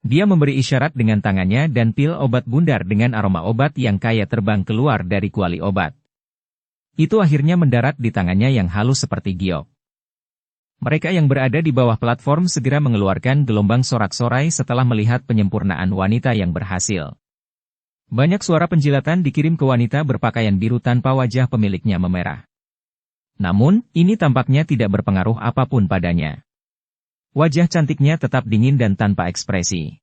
Dia memberi isyarat dengan tangannya dan pil obat bundar dengan aroma obat yang kaya terbang keluar dari kuali obat. Itu akhirnya mendarat di tangannya yang halus seperti giok. Mereka yang berada di bawah platform segera mengeluarkan gelombang sorak-sorai setelah melihat penyempurnaan wanita yang berhasil. Banyak suara penjilatan dikirim ke wanita berpakaian biru tanpa wajah pemiliknya memerah. Namun, ini tampaknya tidak berpengaruh apapun padanya. Wajah cantiknya tetap dingin dan tanpa ekspresi.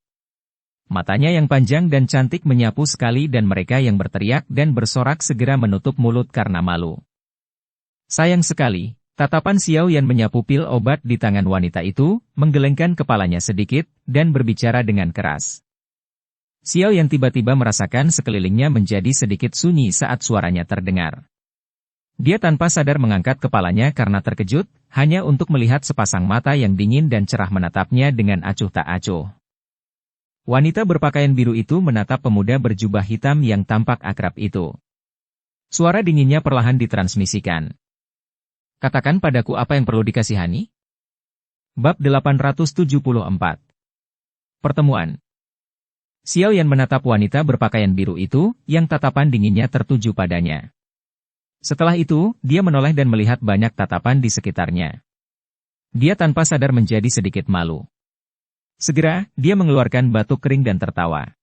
Matanya yang panjang dan cantik menyapu sekali dan mereka yang berteriak dan bersorak segera menutup mulut karena malu. Sayang sekali. Tatapan Xiao Yan menyapu pil obat di tangan wanita itu, menggelengkan kepalanya sedikit, dan berbicara dengan keras. Xiao Yan tiba-tiba merasakan sekelilingnya menjadi sedikit sunyi saat suaranya terdengar. Dia tanpa sadar mengangkat kepalanya karena terkejut, hanya untuk melihat sepasang mata yang dingin dan cerah menatapnya dengan acuh tak acuh. Wanita berpakaian biru itu menatap pemuda berjubah hitam yang tampak akrab itu. Suara dinginnya perlahan ditransmisikan. Katakan padaku apa yang perlu dikasihani? Bab 874. Pertemuan. Xiao Yan menatap wanita berpakaian biru itu, yang tatapan dinginnya tertuju padanya. Setelah itu, dia menoleh dan melihat banyak tatapan di sekitarnya. Dia tanpa sadar menjadi sedikit malu. Segera, dia mengeluarkan batuk kering dan tertawa.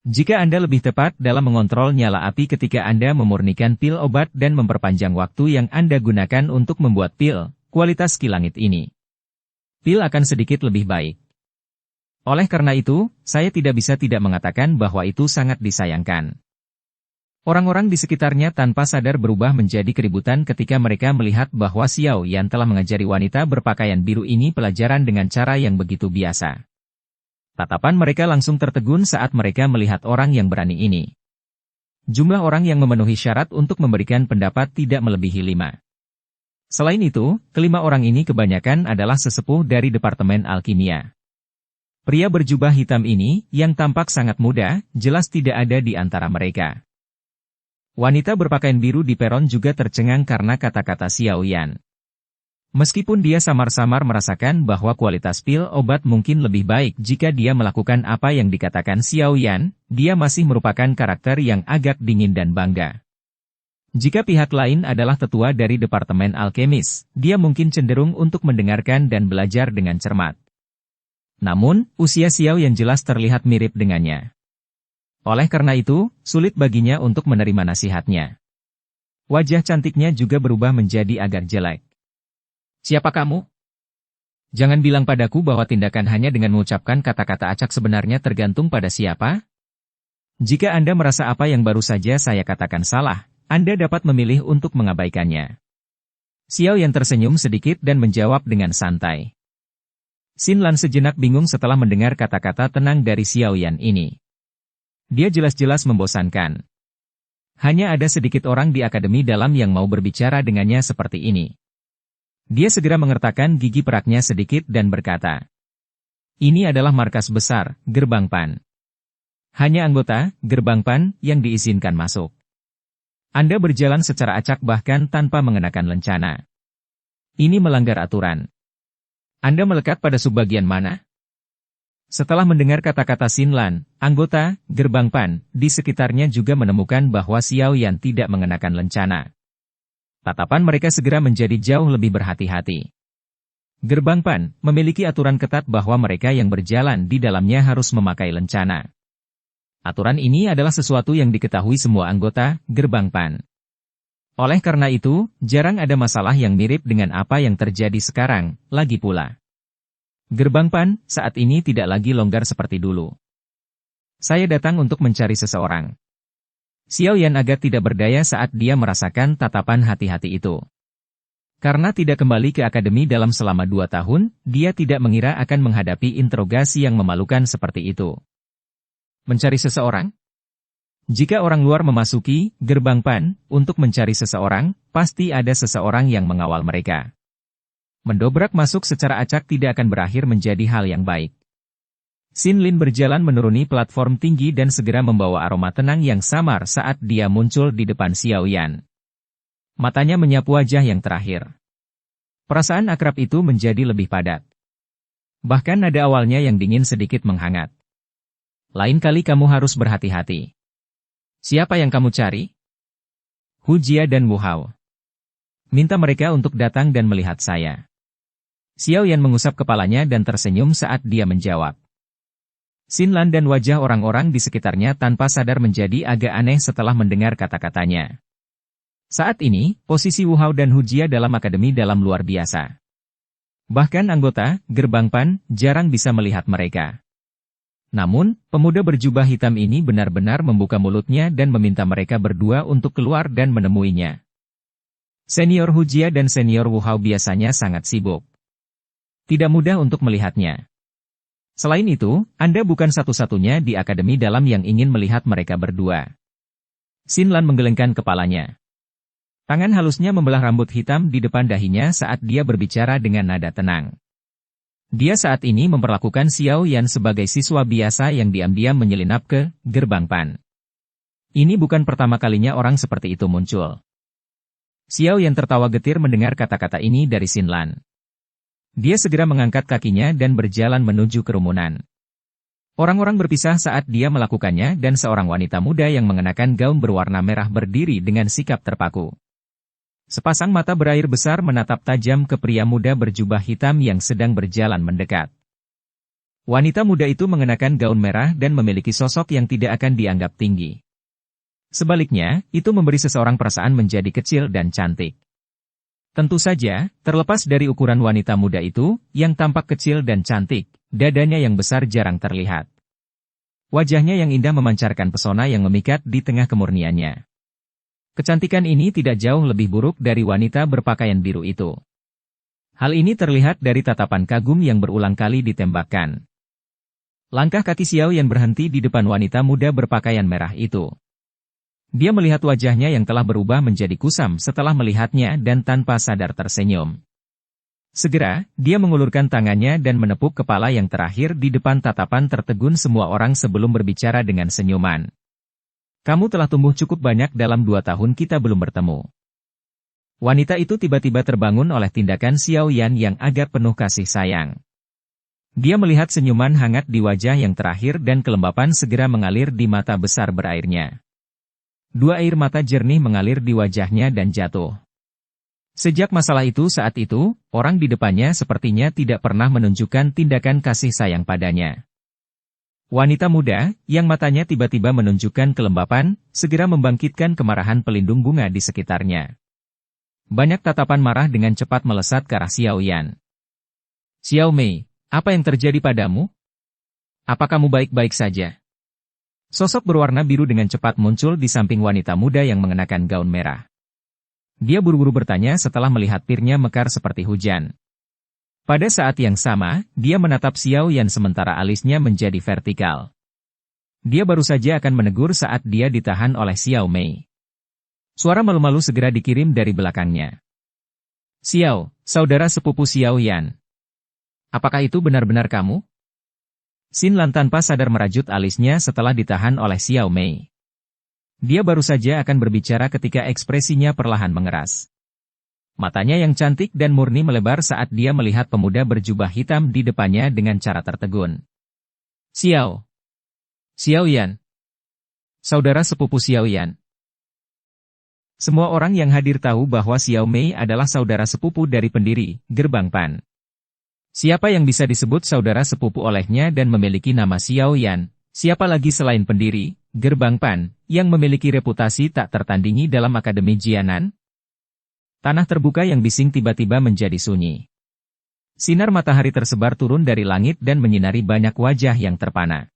Jika Anda lebih tepat dalam mengontrol nyala api ketika Anda memurnikan pil obat dan memperpanjang waktu yang Anda gunakan untuk membuat pil, kualitas Ki Langit ini, pil akan sedikit lebih baik. Oleh karena itu, saya tidak bisa tidak mengatakan bahwa itu sangat disayangkan. Orang-orang di sekitarnya tanpa sadar berubah menjadi keributan ketika mereka melihat bahwa Xiao Yan telah mengajari wanita berpakaian biru ini pelajaran dengan cara yang begitu biasa. Tatapan mereka langsung tertegun saat mereka melihat orang yang berani ini. Jumlah orang yang memenuhi syarat untuk memberikan pendapat tidak melebihi 5. Selain itu, kelima orang ini kebanyakan adalah sesepuh dari Departemen Alkimia. Pria berjubah hitam ini, yang tampak sangat muda, jelas tidak ada di antara mereka. Wanita berpakaian biru di peron juga tercengang karena kata-kata Xiao Yan. Meskipun dia samar-samar merasakan bahwa kualitas pil obat mungkin lebih baik jika dia melakukan apa yang dikatakan Xiao Yan, dia masih merupakan karakter yang agak dingin dan bangga. Jika pihak lain adalah tetua dari Departemen Alkemis, dia mungkin cenderung untuk mendengarkan dan belajar dengan cermat. Namun, usia Xiao Yan jelas terlihat mirip dengannya. Oleh karena itu, sulit baginya untuk menerima nasihatnya. Wajah cantiknya juga berubah menjadi agak jelek. Siapa kamu? Jangan bilang padaku bahwa tindakan hanya dengan mengucapkan kata-kata acak sebenarnya tergantung pada siapa. Jika Anda merasa apa yang baru saja saya katakan salah, Anda dapat memilih untuk mengabaikannya. Xiao Yan tersenyum sedikit dan menjawab dengan santai. Xin Lan sejenak bingung setelah mendengar kata-kata tenang dari Xiao Yan ini. Dia jelas-jelas membosankan. Hanya ada sedikit orang di Akademi Dalam yang mau berbicara dengannya seperti ini. Dia segera mengertakkan gigi peraknya sedikit dan berkata, "Ini adalah markas besar, Gerbang Pan. Hanya anggota, Gerbang Pan, yang diizinkan masuk. Anda berjalan secara acak bahkan tanpa mengenakan lencana. Ini melanggar aturan. Anda melekat pada subbagian mana?" Setelah mendengar kata-kata Xin Lan, anggota Gerbang Pan di sekitarnya juga menemukan bahwa Xiao Yan tidak mengenakan lencana. Tatapan mereka segera menjadi jauh lebih berhati-hati. Gerbang Pan memiliki aturan ketat bahwa mereka yang berjalan di dalamnya harus memakai lencana. Aturan ini adalah sesuatu yang diketahui semua anggota Gerbang Pan. Oleh karena itu, jarang ada masalah yang mirip dengan apa yang terjadi sekarang, lagi pula. Gerbang Pan saat ini tidak lagi longgar seperti dulu. Saya datang untuk mencari seseorang. Xiao Yan agak tidak berdaya saat dia merasakan tatapan hati-hati itu. Karena tidak kembali ke akademi dalam selama 2 tahun, dia tidak mengira akan menghadapi interogasi yang memalukan seperti itu. Mencari seseorang? Jika orang luar memasuki Gerbang Pan untuk mencari seseorang, pasti ada seseorang yang mengawal mereka. Mendobrak masuk secara acak tidak akan berakhir menjadi hal yang baik. Xin Lin berjalan menuruni platform tinggi dan segera membawa aroma tenang yang samar saat dia muncul di depan Xiao Yan. Matanya menyapu wajah yang terakhir. Perasaan akrab itu menjadi lebih padat. Bahkan nada awalnya yang dingin sedikit menghangat. Lain kali kamu harus berhati-hati. Siapa yang kamu cari? Hu Jia dan Wu Hao. Minta mereka untuk datang dan melihat saya. Xiao Yan mengusap kepalanya dan tersenyum saat dia menjawab. Xin Lan dan wajah orang-orang di sekitarnya tanpa sadar menjadi agak aneh setelah mendengar kata-katanya. Saat ini, posisi Wu Hao dan Hu Jia dalam Akademi Dalam luar biasa. Bahkan anggota Gerbang Pan jarang bisa melihat mereka. Namun, pemuda berjubah hitam ini benar-benar membuka mulutnya dan meminta mereka berdua untuk keluar dan menemuinya. Senior Hu Jia dan Senior Wu Hao biasanya sangat sibuk. Tidak mudah untuk melihatnya. Selain itu, Anda bukan satu-satunya di Akademi Dalam yang ingin melihat mereka berdua. Xin Lan menggelengkan kepalanya. Tangan halusnya membelah rambut hitam di depan dahinya saat dia berbicara dengan nada tenang. Dia saat ini memperlakukan Xiao Yan sebagai siswa biasa yang diam-diam menyelinap ke Gerbang Pan. Ini bukan pertama kalinya orang seperti itu muncul. Xiao Yan tertawa getir mendengar kata-kata ini dari Xin Lan. Dia segera mengangkat kakinya dan berjalan menuju kerumunan. Orang-orang berpisah saat dia melakukannya dan seorang wanita muda yang mengenakan gaun berwarna merah berdiri dengan sikap terpaku. Sepasang mata berair besar menatap tajam ke pria muda berjubah hitam yang sedang berjalan mendekat. Wanita muda itu mengenakan gaun merah dan memiliki sosok yang tidak akan dianggap tinggi. Sebaliknya, itu memberi seseorang perasaan menjadi kecil dan cantik. Tentu saja, terlepas dari ukuran wanita muda itu, yang tampak kecil dan cantik, dadanya yang besar jarang terlihat. Wajahnya yang indah memancarkan pesona yang memikat di tengah kemurniannya. Kecantikan ini tidak jauh lebih buruk dari wanita berpakaian biru itu. Hal ini terlihat dari tatapan kagum yang berulang kali ditembakkan. Langkah kaki Xiao Yan berhenti di depan wanita muda berpakaian merah itu. Dia melihat wajahnya yang telah berubah menjadi kusam setelah melihatnya dan tanpa sadar tersenyum. Segera, dia mengulurkan tangannya dan menepuk kepala yang terakhir di depan tatapan tertegun semua orang sebelum berbicara dengan senyuman. Kamu telah tumbuh cukup banyak dalam 2 tahun kita belum bertemu. Wanita itu tiba-tiba terbangun oleh tindakan Xiao Yan yang agak penuh kasih sayang. Dia melihat senyuman hangat di wajah yang terakhir dan kelembapan segera mengalir di mata besar berairnya. 2 air mata jernih mengalir di wajahnya dan jatuh. Sejak masalah itu saat itu, orang di depannya sepertinya tidak pernah menunjukkan tindakan kasih sayang padanya. Wanita muda, yang matanya tiba-tiba menunjukkan kelembapan, segera membangkitkan kemarahan pelindung bunga di sekitarnya. Banyak tatapan marah dengan cepat melesat ke arah Xiao Yan. Xiao Mei, apa yang terjadi padamu? Apa kamu baik-baik saja? Sosok berwarna biru dengan cepat muncul di samping wanita muda yang mengenakan gaun merah. Dia buru-buru bertanya setelah melihat pirnya mekar seperti hujan. Pada saat yang sama, dia menatap Xiao Yan sementara alisnya menjadi vertikal. Dia baru saja akan menegur saat dia ditahan oleh Xiao Mei. Suara malu-malu segera dikirim dari belakangnya. Xiao, saudara sepupu Xiao Yan. Apakah itu benar-benar kamu? Xin Lan tanpa sadar merajut alisnya setelah ditahan oleh Xiao Mei. Dia baru saja akan berbicara ketika ekspresinya perlahan mengeras. Matanya yang cantik dan murni melebar saat dia melihat pemuda berjubah hitam di depannya dengan cara tertegun. Xiao Yan. Saudara sepupu Xiao Yan. Semua orang yang hadir tahu bahwa Xiao Mei adalah saudara sepupu dari pendiri Gerbang Pan. Siapa yang bisa disebut saudara sepupu olehnya dan memiliki nama Xiao Yan, siapa lagi selain pendiri Gerbang Pan, yang memiliki reputasi tak tertandingi dalam Akademi Jianan? Tanah terbuka yang bising tiba-tiba menjadi sunyi. Sinar matahari tersebar turun dari langit dan menyinari banyak wajah yang terpana.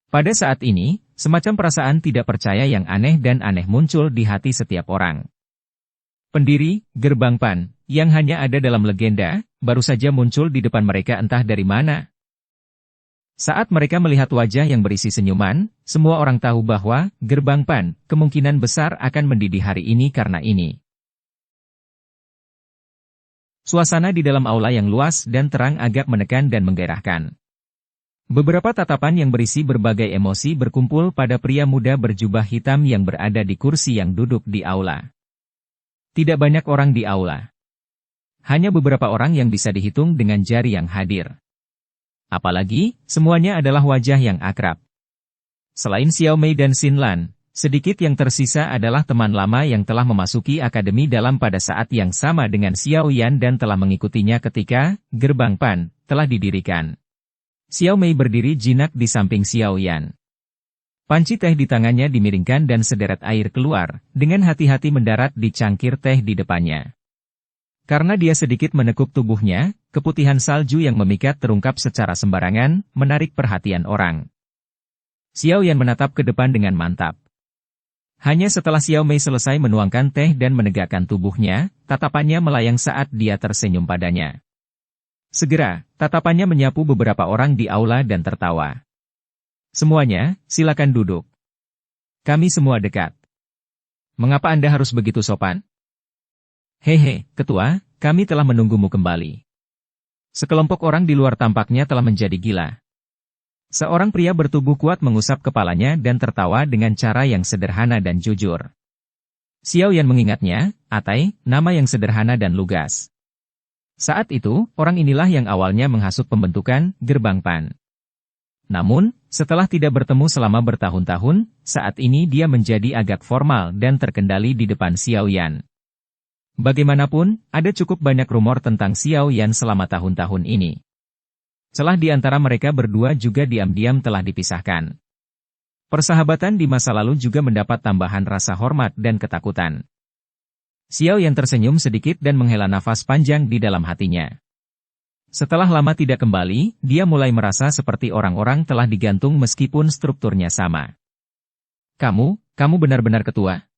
Pada saat ini, semacam perasaan tidak percaya yang aneh dan aneh muncul di hati setiap orang. Pendiri Gerbang Pan, yang hanya ada dalam legenda, baru saja muncul di depan mereka entah dari mana. Saat mereka melihat wajah yang berisi senyuman, semua orang tahu bahwa Gerbang Pan kemungkinan besar akan mendidih hari ini karena ini. Suasana di dalam aula yang luas dan terang agak menekan dan menggairahkan. Beberapa tatapan yang berisi berbagai emosi berkumpul pada pria muda berjubah hitam yang berada di kursi yang duduk di aula. Tidak banyak orang di aula. Hanya beberapa orang yang bisa dihitung dengan jari yang hadir. Apalagi, semuanya adalah wajah yang akrab. Selain Xiao Mei dan Xin Lan, sedikit yang tersisa adalah teman lama yang telah memasuki akademi dalam pada saat yang sama dengan Xiao Yan dan telah mengikutinya ketika Gerbang Pan telah didirikan. Xiao Mei berdiri jinak di samping Xiao Yan. Panci teh di tangannya dimiringkan dan sederet air keluar, dengan hati-hati mendarat di cangkir teh di depannya. Karena dia sedikit menekuk tubuhnya, keputihan salju yang memikat terungkap secara sembarangan, menarik perhatian orang. Xiao Yan menatap ke depan dengan mantap. Hanya setelah Xiao Mei selesai menuangkan teh dan menegakkan tubuhnya, tatapannya melayang saat dia tersenyum padanya. Segera, tatapannya menyapu beberapa orang di aula dan tertawa. Semuanya, silakan duduk. Kami semua dekat. Mengapa Anda harus begitu sopan? Hehe, ketua, kami telah menunggumu kembali. Sekelompok orang di luar tampaknya telah menjadi gila. Seorang pria bertubuh kuat mengusap kepalanya dan tertawa dengan cara yang sederhana dan jujur. Xiao Yan mengingatnya, Atai, nama yang sederhana dan lugas. Saat itu, orang inilah yang awalnya menghasut pembentukan Gerbang Pan. Namun, setelah tidak bertemu selama bertahun-tahun, saat ini dia menjadi agak formal dan terkendali di depan Xiao Yan. Bagaimanapun, ada cukup banyak rumor tentang Xiao Yan selama tahun-tahun ini. Celah di antara mereka berdua juga diam-diam telah dipisahkan. Persahabatan di masa lalu juga mendapat tambahan rasa hormat dan ketakutan. Xiao Yan tersenyum sedikit dan menghela nafas panjang di dalam hatinya. Setelah lama tidak kembali, dia mulai merasa seperti orang-orang telah digantung meskipun strukturnya sama. Kamu benar-benar ketua.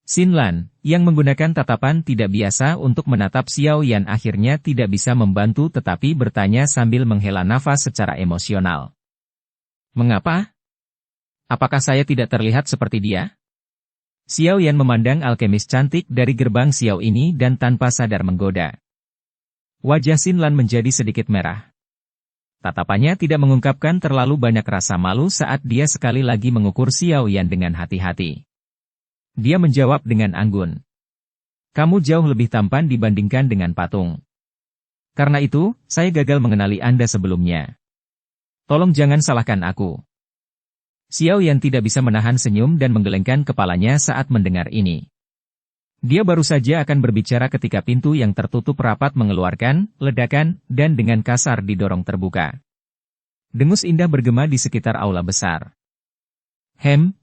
Xin Lan, yang menggunakan tatapan tidak biasa untuk menatap Xiao Yan akhirnya tidak bisa membantu tetapi bertanya sambil menghela nafas secara emosional. Mengapa? Apakah saya tidak terlihat seperti dia? Xiao Yan memandang alkemis cantik dari gerbang Xiao ini dan tanpa sadar menggoda. Wajah Xin Lan menjadi sedikit merah. Tatapannya tidak mengungkapkan terlalu banyak rasa malu saat dia sekali lagi mengukur Xiao Yan dengan hati-hati. Dia menjawab dengan anggun. Kamu jauh lebih tampan dibandingkan dengan patung. Karena itu, saya gagal mengenali Anda sebelumnya. Tolong jangan salahkan aku. Xiao Yan tidak bisa menahan senyum dan menggelengkan kepalanya saat mendengar ini. Dia baru saja akan berbicara ketika pintu yang tertutup rapat mengeluarkan ledakan dan dengan kasar didorong terbuka. Dengus indah bergema di sekitar aula besar.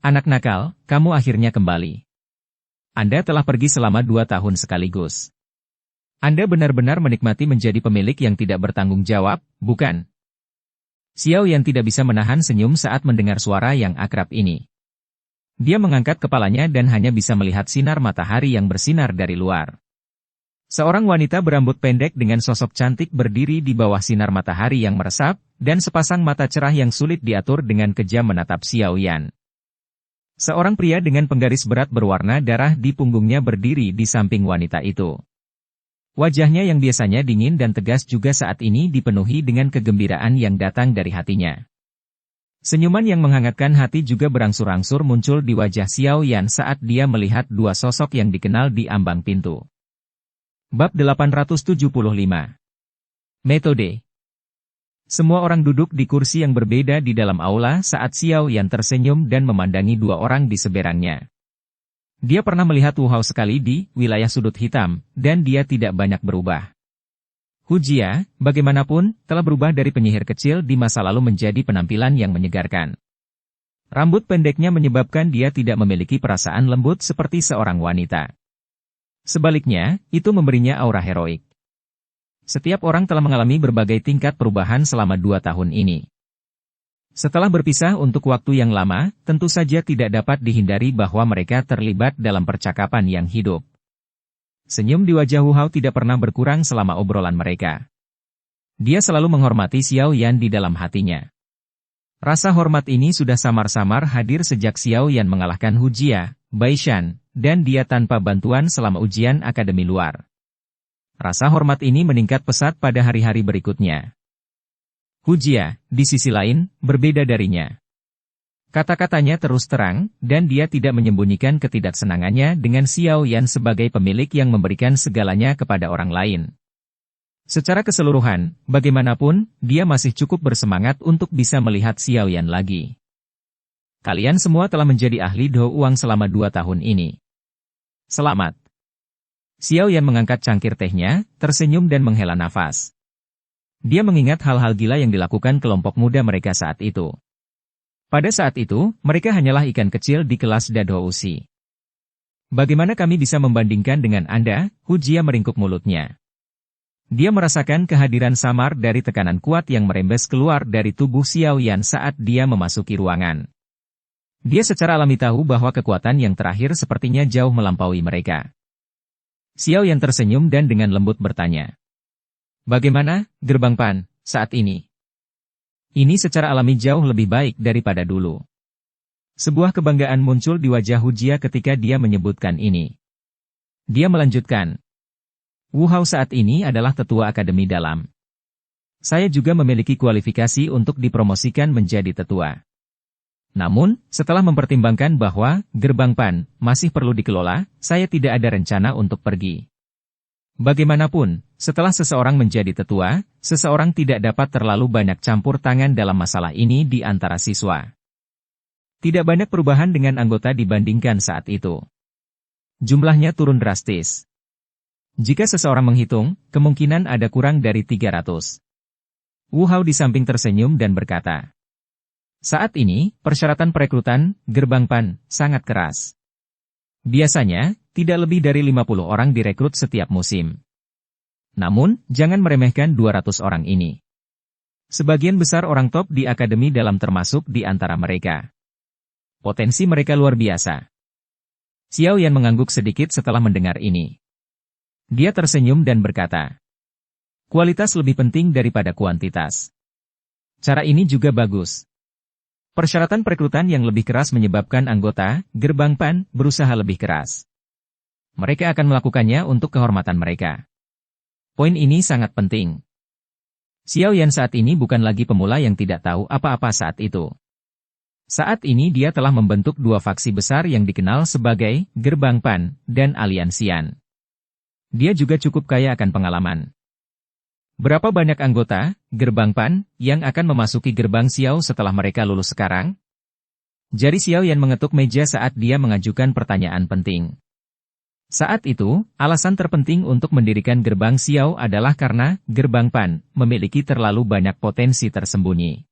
Anak nakal, kamu akhirnya kembali. Anda telah pergi selama 2 tahun sekaligus. Anda benar-benar menikmati menjadi pemilik yang tidak bertanggung jawab, bukan? Xiao Yan tidak bisa menahan senyum saat mendengar suara yang akrab ini. Dia mengangkat kepalanya dan hanya bisa melihat sinar matahari yang bersinar dari luar. Seorang wanita berambut pendek dengan sosok cantik berdiri di bawah sinar matahari yang meresap, dan sepasang mata cerah yang sulit diatur dengan kejam menatap Xiao Yan. Seorang pria dengan penggaris berat berwarna darah di punggungnya berdiri di samping wanita itu. Wajahnya yang biasanya dingin dan tegas juga saat ini dipenuhi dengan kegembiraan yang datang dari hatinya. Senyuman yang menghangatkan hati juga berangsur-angsur muncul di wajah Xiao Yan saat dia melihat dua sosok yang dikenal di ambang pintu. Bab 875. Metode. Semua orang duduk di kursi yang berbeda di dalam aula saat Xiao Yan tersenyum dan memandangi dua orang di seberangnya. Dia pernah melihat Wu Hao sekali di wilayah sudut hitam, dan dia tidak banyak berubah. Hu Jia, bagaimanapun, telah berubah dari penyihir kecil di masa lalu menjadi penampilan yang menyegarkan. Rambut pendeknya menyebabkan dia tidak memiliki perasaan lembut seperti seorang wanita. Sebaliknya, itu memberinya aura heroik. Setiap orang telah mengalami berbagai tingkat perubahan selama 2 tahun ini. Setelah berpisah untuk waktu yang lama, tentu saja tidak dapat dihindari bahwa mereka terlibat dalam percakapan yang hidup. Senyum di wajah Wu Hao tidak pernah berkurang selama obrolan mereka. Dia selalu menghormati Xiao Yan di dalam hatinya. Rasa hormat ini sudah samar-samar hadir sejak Xiao Yan mengalahkan Hu Jia, Bai Shan, dan dia tanpa bantuan selama ujian akademi luar. Rasa hormat ini meningkat pesat pada hari-hari berikutnya. Hu Jia, di sisi lain, berbeda darinya. Kata-katanya terus terang, dan dia tidak menyembunyikan ketidaksenangannya dengan Xiao Yan sebagai pemilik yang memberikan segalanya kepada orang lain. Secara keseluruhan, bagaimanapun, dia masih cukup bersemangat untuk bisa melihat Xiao Yan lagi. Kalian semua telah menjadi ahli Do Uang selama 2 tahun ini. Selamat. Xiao Yan mengangkat cangkir tehnya, tersenyum dan menghela nafas. Dia mengingat hal-hal gila yang dilakukan kelompok muda mereka saat itu. Pada saat itu, mereka hanyalah ikan kecil di kelas Dadousi. Bagaimana kami bisa membandingkan dengan Anda? Hu Jia meringkuk mulutnya. Dia merasakan kehadiran samar dari tekanan kuat yang merembes keluar dari tubuh Xiao Yan saat dia memasuki ruangan. Dia secara alami tahu bahwa kekuatan yang terakhir sepertinya jauh melampaui mereka. Xiao Yan tersenyum dan dengan lembut bertanya. Bagaimana, Gerbang Pan, saat ini? Ini secara alami jauh lebih baik daripada dulu. Sebuah kebanggaan muncul di wajah Hu Jia ketika dia menyebutkan ini. Dia melanjutkan. Wu Hao saat ini adalah tetua akademi dalam. Saya juga memiliki kualifikasi untuk dipromosikan menjadi tetua. Namun, setelah mempertimbangkan bahwa Gerbang Pan masih perlu dikelola, saya tidak ada rencana untuk pergi. Bagaimanapun, setelah seseorang menjadi tetua, seseorang tidak dapat terlalu banyak campur tangan dalam masalah ini di antara siswa. Tidak banyak perubahan dengan anggota dibandingkan saat itu. Jumlahnya turun drastis. Jika seseorang menghitung, kemungkinan ada kurang dari 300. Wu Hao di samping tersenyum dan berkata. Saat ini, persyaratan perekrutan, Gerbang Pan, sangat keras. Biasanya, tidak lebih dari 50 orang direkrut setiap musim. Namun, jangan meremehkan 200 orang ini. Sebagian besar orang top di akademi dalam termasuk di antara mereka. Potensi mereka luar biasa. Xiao Yan mengangguk sedikit setelah mendengar ini. Dia tersenyum dan berkata, kualitas lebih penting daripada kuantitas. Cara ini juga bagus. Persyaratan perekrutan yang lebih keras menyebabkan anggota Gerbang Pan berusaha lebih keras. Mereka akan melakukannya untuk kehormatan mereka. Poin ini sangat penting. Xiao Yan saat ini bukan lagi pemula yang tidak tahu apa-apa saat itu. Saat ini dia telah membentuk dua faksi besar yang dikenal sebagai Gerbang Pan dan Aliansian. Dia juga cukup kaya akan pengalaman. Berapa banyak anggota Gerbang Pan yang akan memasuki Gerbang Xiao setelah mereka lulus sekarang? Jari Xiao Yan mengetuk meja saat dia mengajukan pertanyaan penting. Saat itu, alasan terpenting untuk mendirikan Gerbang Xiao adalah karena Gerbang Pan memiliki terlalu banyak potensi tersembunyi.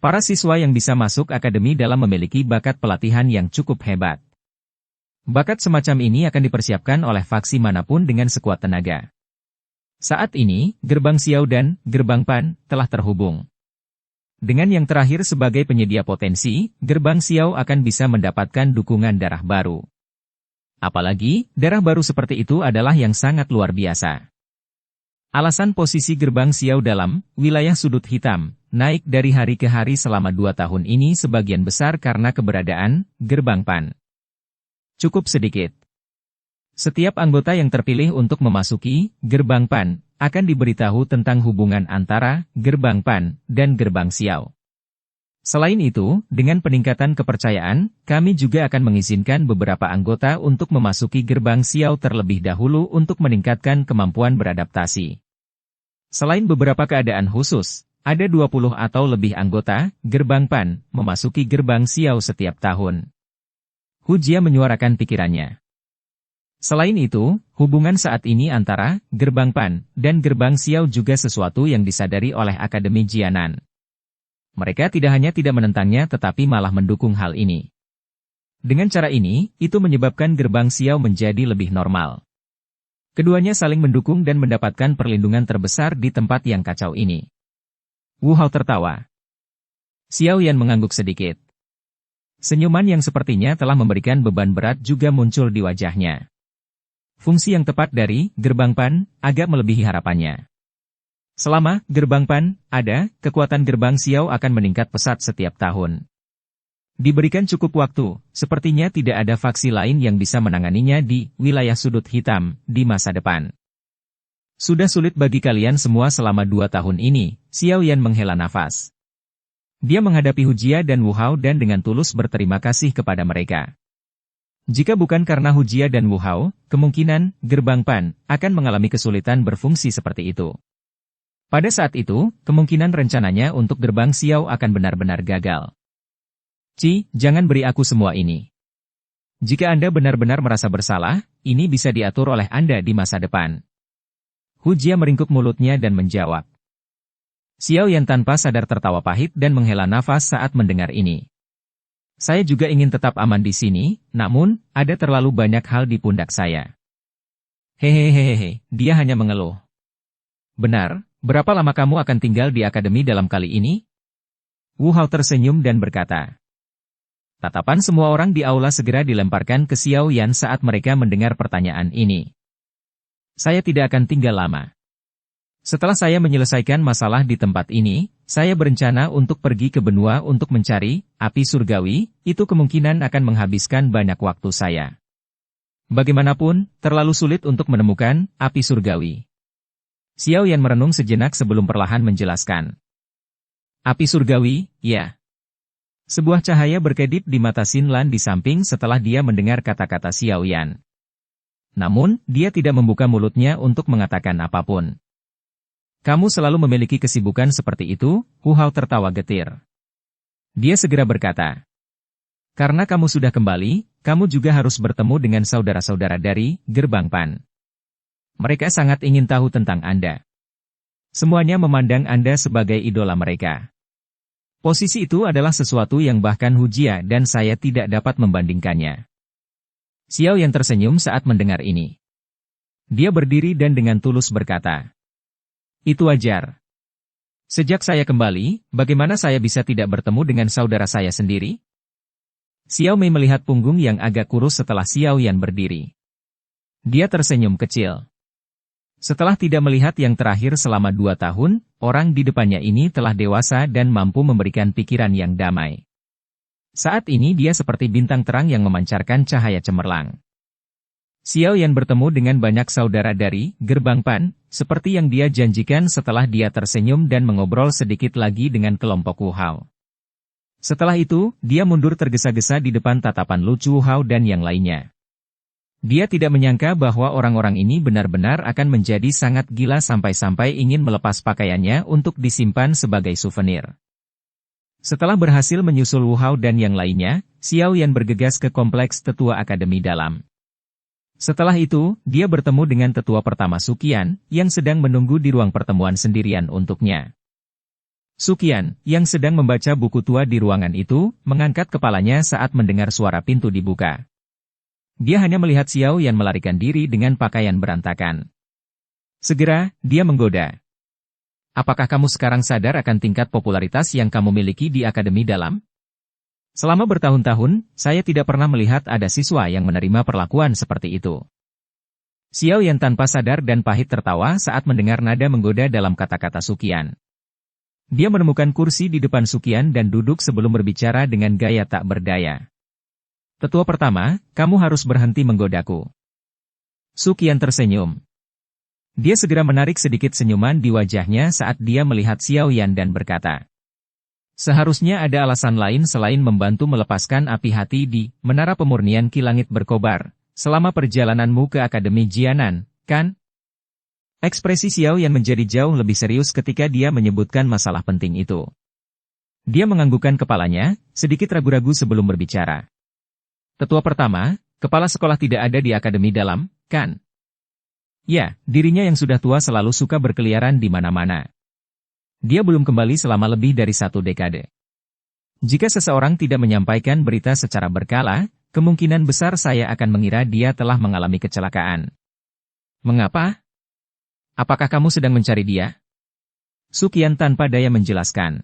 Para siswa yang bisa masuk akademi dalam memiliki bakat pelatihan yang cukup hebat. Bakat semacam ini akan dipersiapkan oleh faksi manapun dengan sekuat tenaga. Saat ini, Gerbang Xiao dan Gerbang Pan telah terhubung. Dengan yang terakhir sebagai penyedia potensi, Gerbang Xiao akan bisa mendapatkan dukungan darah baru. Apalagi, darah baru seperti itu adalah yang sangat luar biasa. Alasan posisi Gerbang Xiao dalam wilayah sudut hitam naik dari hari ke hari selama 2 tahun ini sebagian besar karena keberadaan Gerbang Pan. Cukup sedikit. Setiap anggota yang terpilih untuk memasuki Gerbang Pan akan diberitahu tentang hubungan antara Gerbang Pan dan Gerbang Xiao. Selain itu, dengan peningkatan kepercayaan, kami juga akan mengizinkan beberapa anggota untuk memasuki Gerbang Xiao terlebih dahulu untuk meningkatkan kemampuan beradaptasi. Selain beberapa keadaan khusus, ada 20 atau lebih anggota Gerbang Pan memasuki Gerbang Xiao setiap tahun. Hu Jia menyuarakan pikirannya. Selain itu, hubungan saat ini antara Gerbang Pan dan Gerbang Xiao juga sesuatu yang disadari oleh Akademi Jianan. Mereka tidak hanya tidak menentangnya tetapi malah mendukung hal ini. Dengan cara ini, itu menyebabkan Gerbang Xiao menjadi lebih normal. Keduanya saling mendukung dan mendapatkan perlindungan terbesar di tempat yang kacau ini. Wu Hao tertawa. Xiao Yan mengangguk sedikit. Senyuman yang sepertinya telah memberikan beban berat juga muncul di wajahnya. Fungsi yang tepat dari Gerbang Pan agak melebihi harapannya. Selama Gerbang Pan ada, kekuatan Gerbang Xiao akan meningkat pesat setiap tahun. Diberikan cukup waktu, sepertinya tidak ada faksi lain yang bisa menanganinya di wilayah sudut hitam di masa depan. Sudah sulit bagi kalian semua selama 2 tahun ini, Xiao Yan menghela nafas. Dia menghadapi Hu Jia dan Wu Hao dan dengan tulus berterima kasih kepada mereka. Jika bukan karena Hu Jia dan Wu Hao, kemungkinan Gerbang Pan akan mengalami kesulitan berfungsi seperti itu. Pada saat itu, kemungkinan rencananya untuk Gerbang Xiao akan benar-benar gagal. Jangan beri aku semua ini. Jika Anda benar-benar merasa bersalah, ini bisa diatur oleh Anda di masa depan. Hu Jia meringkuk mulutnya dan menjawab. Xiao Yan tanpa sadar tertawa pahit dan menghela nafas saat mendengar ini. Saya juga ingin tetap aman di sini, namun, ada terlalu banyak hal di pundak saya. Hehehehe, dia hanya mengeluh. Benar. Berapa lama kamu akan tinggal di akademi dalam kali ini? Wu Hao tersenyum dan berkata. Tatapan semua orang di aula segera dilemparkan ke Xiao Yan saat mereka mendengar pertanyaan ini. Saya tidak akan tinggal lama. Setelah saya menyelesaikan masalah di tempat ini, saya berencana untuk pergi ke benua untuk mencari api surgawi, itu kemungkinan akan menghabiskan banyak waktu saya. Bagaimanapun, terlalu sulit untuk menemukan api surgawi. Xiao Yan merenung sejenak sebelum perlahan menjelaskan. Api surgawi, ya. Sebuah cahaya berkedip di mata Xin Lan di samping setelah dia mendengar kata-kata Xiao Yan. Namun, dia tidak membuka mulutnya untuk mengatakan apapun. Kamu selalu memiliki kesibukan seperti itu, Hu Hao tertawa getir. Dia segera berkata. Karena kamu sudah kembali, kamu juga harus bertemu dengan saudara-saudara dari Gerbang Pan. Mereka sangat ingin tahu tentang Anda. Semuanya memandang Anda sebagai idola mereka. Posisi itu adalah sesuatu yang bahkan Hu Jia dan saya tidak dapat membandingkannya. Xiao Yan tersenyum saat mendengar ini. Dia berdiri dan dengan tulus berkata. Itu wajar. Sejak saya kembali, bagaimana saya bisa tidak bertemu dengan saudara saya sendiri? Xiao Mei melihat punggung yang agak kurus setelah Xiao Yan berdiri. Dia tersenyum kecil. Setelah tidak melihat yang terakhir selama 2 tahun, orang di depannya ini telah dewasa dan mampu memberikan pikiran yang damai. Saat ini dia seperti bintang terang yang memancarkan cahaya cemerlang. Xiao Yan bertemu dengan banyak saudara dari Gerbang Pan, seperti yang dia janjikan setelah dia tersenyum dan mengobrol sedikit lagi dengan kelompok Wu Hao. Setelah itu, dia mundur tergesa-gesa di depan tatapan Lu Chu Hao dan yang lainnya. Dia tidak menyangka bahwa orang-orang ini benar-benar akan menjadi sangat gila sampai-sampai ingin melepas pakaiannya untuk disimpan sebagai souvenir. Setelah berhasil menyusul Wu Hao dan yang lainnya, Xiao Yan bergegas ke kompleks tetua Akademi Dalam. Setelah itu, dia bertemu dengan tetua pertama Suqian, yang sedang menunggu di ruang pertemuan sendirian untuknya. Suqian, yang sedang membaca buku tua di ruangan itu, mengangkat kepalanya saat mendengar suara pintu dibuka. Dia hanya melihat Xiao Yan melarikan diri dengan pakaian berantakan. Segera, dia menggoda. Apakah kamu sekarang sadar akan tingkat popularitas yang kamu miliki di Akademi Dalam? Selama bertahun-tahun, saya tidak pernah melihat ada siswa yang menerima perlakuan seperti itu. Xiao Yan tanpa sadar dan pahit tertawa saat mendengar nada menggoda dalam kata-kata Suqian. Dia menemukan kursi di depan Suqian dan duduk sebelum berbicara dengan gaya tak berdaya. Tetua pertama, kamu harus berhenti menggodaku. Suqian tersenyum. Dia segera menarik sedikit senyuman di wajahnya saat dia melihat Xiao Yan dan berkata, seharusnya ada alasan lain selain membantu melepaskan api hati di Menara Pemurnian Ki Langit Berkobar, selama perjalananmu ke Akademi Jianan, kan? Ekspresi Xiao Yan menjadi jauh lebih serius ketika dia menyebutkan masalah penting itu. Dia menganggukkan kepalanya, sedikit ragu-ragu sebelum berbicara. Tetua pertama, kepala sekolah tidak ada di Akademi Dalam, kan? Ya, dirinya yang sudah tua selalu suka berkeliaran di mana-mana. Dia belum kembali selama lebih dari 1 dekade. Jika seseorang tidak menyampaikan berita secara berkala, kemungkinan besar saya akan mengira dia telah mengalami kecelakaan. Mengapa? Apakah kamu sedang mencari dia? Suqian tanpa daya menjelaskan.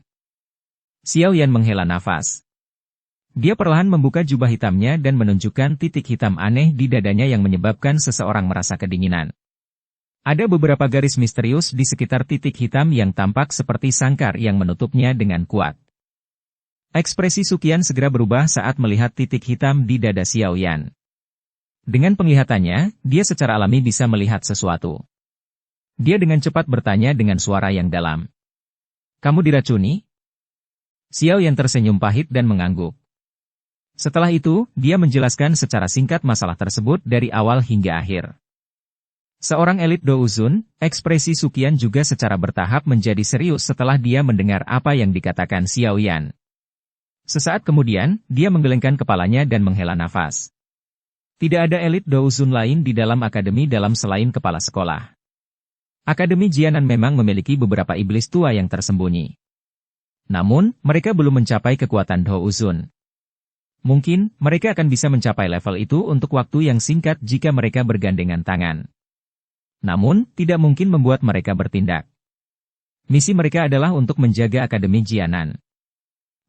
Xiao Yan menghela nafas. Dia perlahan membuka jubah hitamnya dan menunjukkan titik hitam aneh di dadanya yang menyebabkan seseorang merasa kedinginan. Ada beberapa garis misterius di sekitar titik hitam yang tampak seperti sangkar yang menutupnya dengan kuat. Ekspresi Suqian segera berubah saat melihat titik hitam di dada Xiao Yan. Dengan penglihatannya, dia secara alami bisa melihat sesuatu. Dia dengan cepat bertanya dengan suara yang dalam. Kamu diracuni? Xiao Yan tersenyum pahit dan mengangguk. Setelah itu, dia menjelaskan secara singkat masalah tersebut dari awal hingga akhir. Seorang elit Douzun, ekspresi Suqian juga secara bertahap menjadi serius setelah dia mendengar apa yang dikatakan Xiao Yan. Sesaat kemudian, dia menggelengkan kepalanya dan menghela nafas. Tidak ada elit Douzun lain di dalam Akademi Dalam selain kepala sekolah. Akademi Jianan memang memiliki beberapa iblis tua yang tersembunyi. Namun, mereka belum mencapai kekuatan Douzun. Mungkin, mereka akan bisa mencapai level itu untuk waktu yang singkat jika mereka bergandengan tangan. Namun, tidak mungkin membuat mereka bertindak. Misi mereka adalah untuk menjaga Akademi Jianan.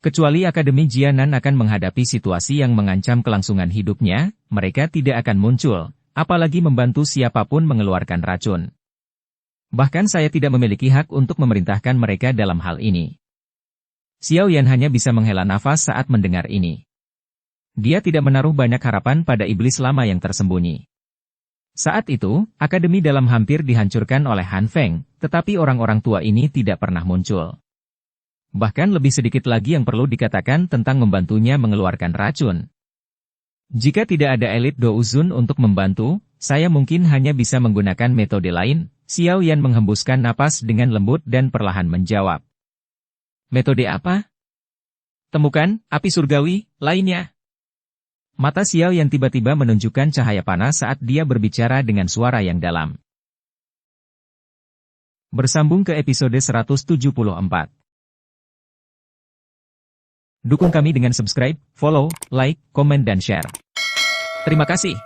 Kecuali Akademi Jianan akan menghadapi situasi yang mengancam kelangsungan hidupnya, mereka tidak akan muncul, apalagi membantu siapapun mengeluarkan racun. Bahkan saya tidak memiliki hak untuk memerintahkan mereka dalam hal ini. Xiao Yan hanya bisa menghela nafas saat mendengar ini. Dia tidak menaruh banyak harapan pada iblis lama yang tersembunyi. Saat itu, Akademi Dalam hampir dihancurkan oleh Han Feng, tetapi orang-orang tua ini tidak pernah muncul. Bahkan lebih sedikit lagi yang perlu dikatakan tentang membantunya mengeluarkan racun. Jika tidak ada elit Douzun untuk membantu, saya mungkin hanya bisa menggunakan metode lain. Xiao Yan menghembuskan napas dengan lembut dan perlahan menjawab. Metode apa? Temukan api surgawi lainnya. Mata Xiao Yan tiba-tiba menunjukkan cahaya panas saat dia berbicara dengan suara yang dalam. Bersambung ke episode 174. Dukung kami dengan subscribe, follow, like, komen dan share. Terima kasih.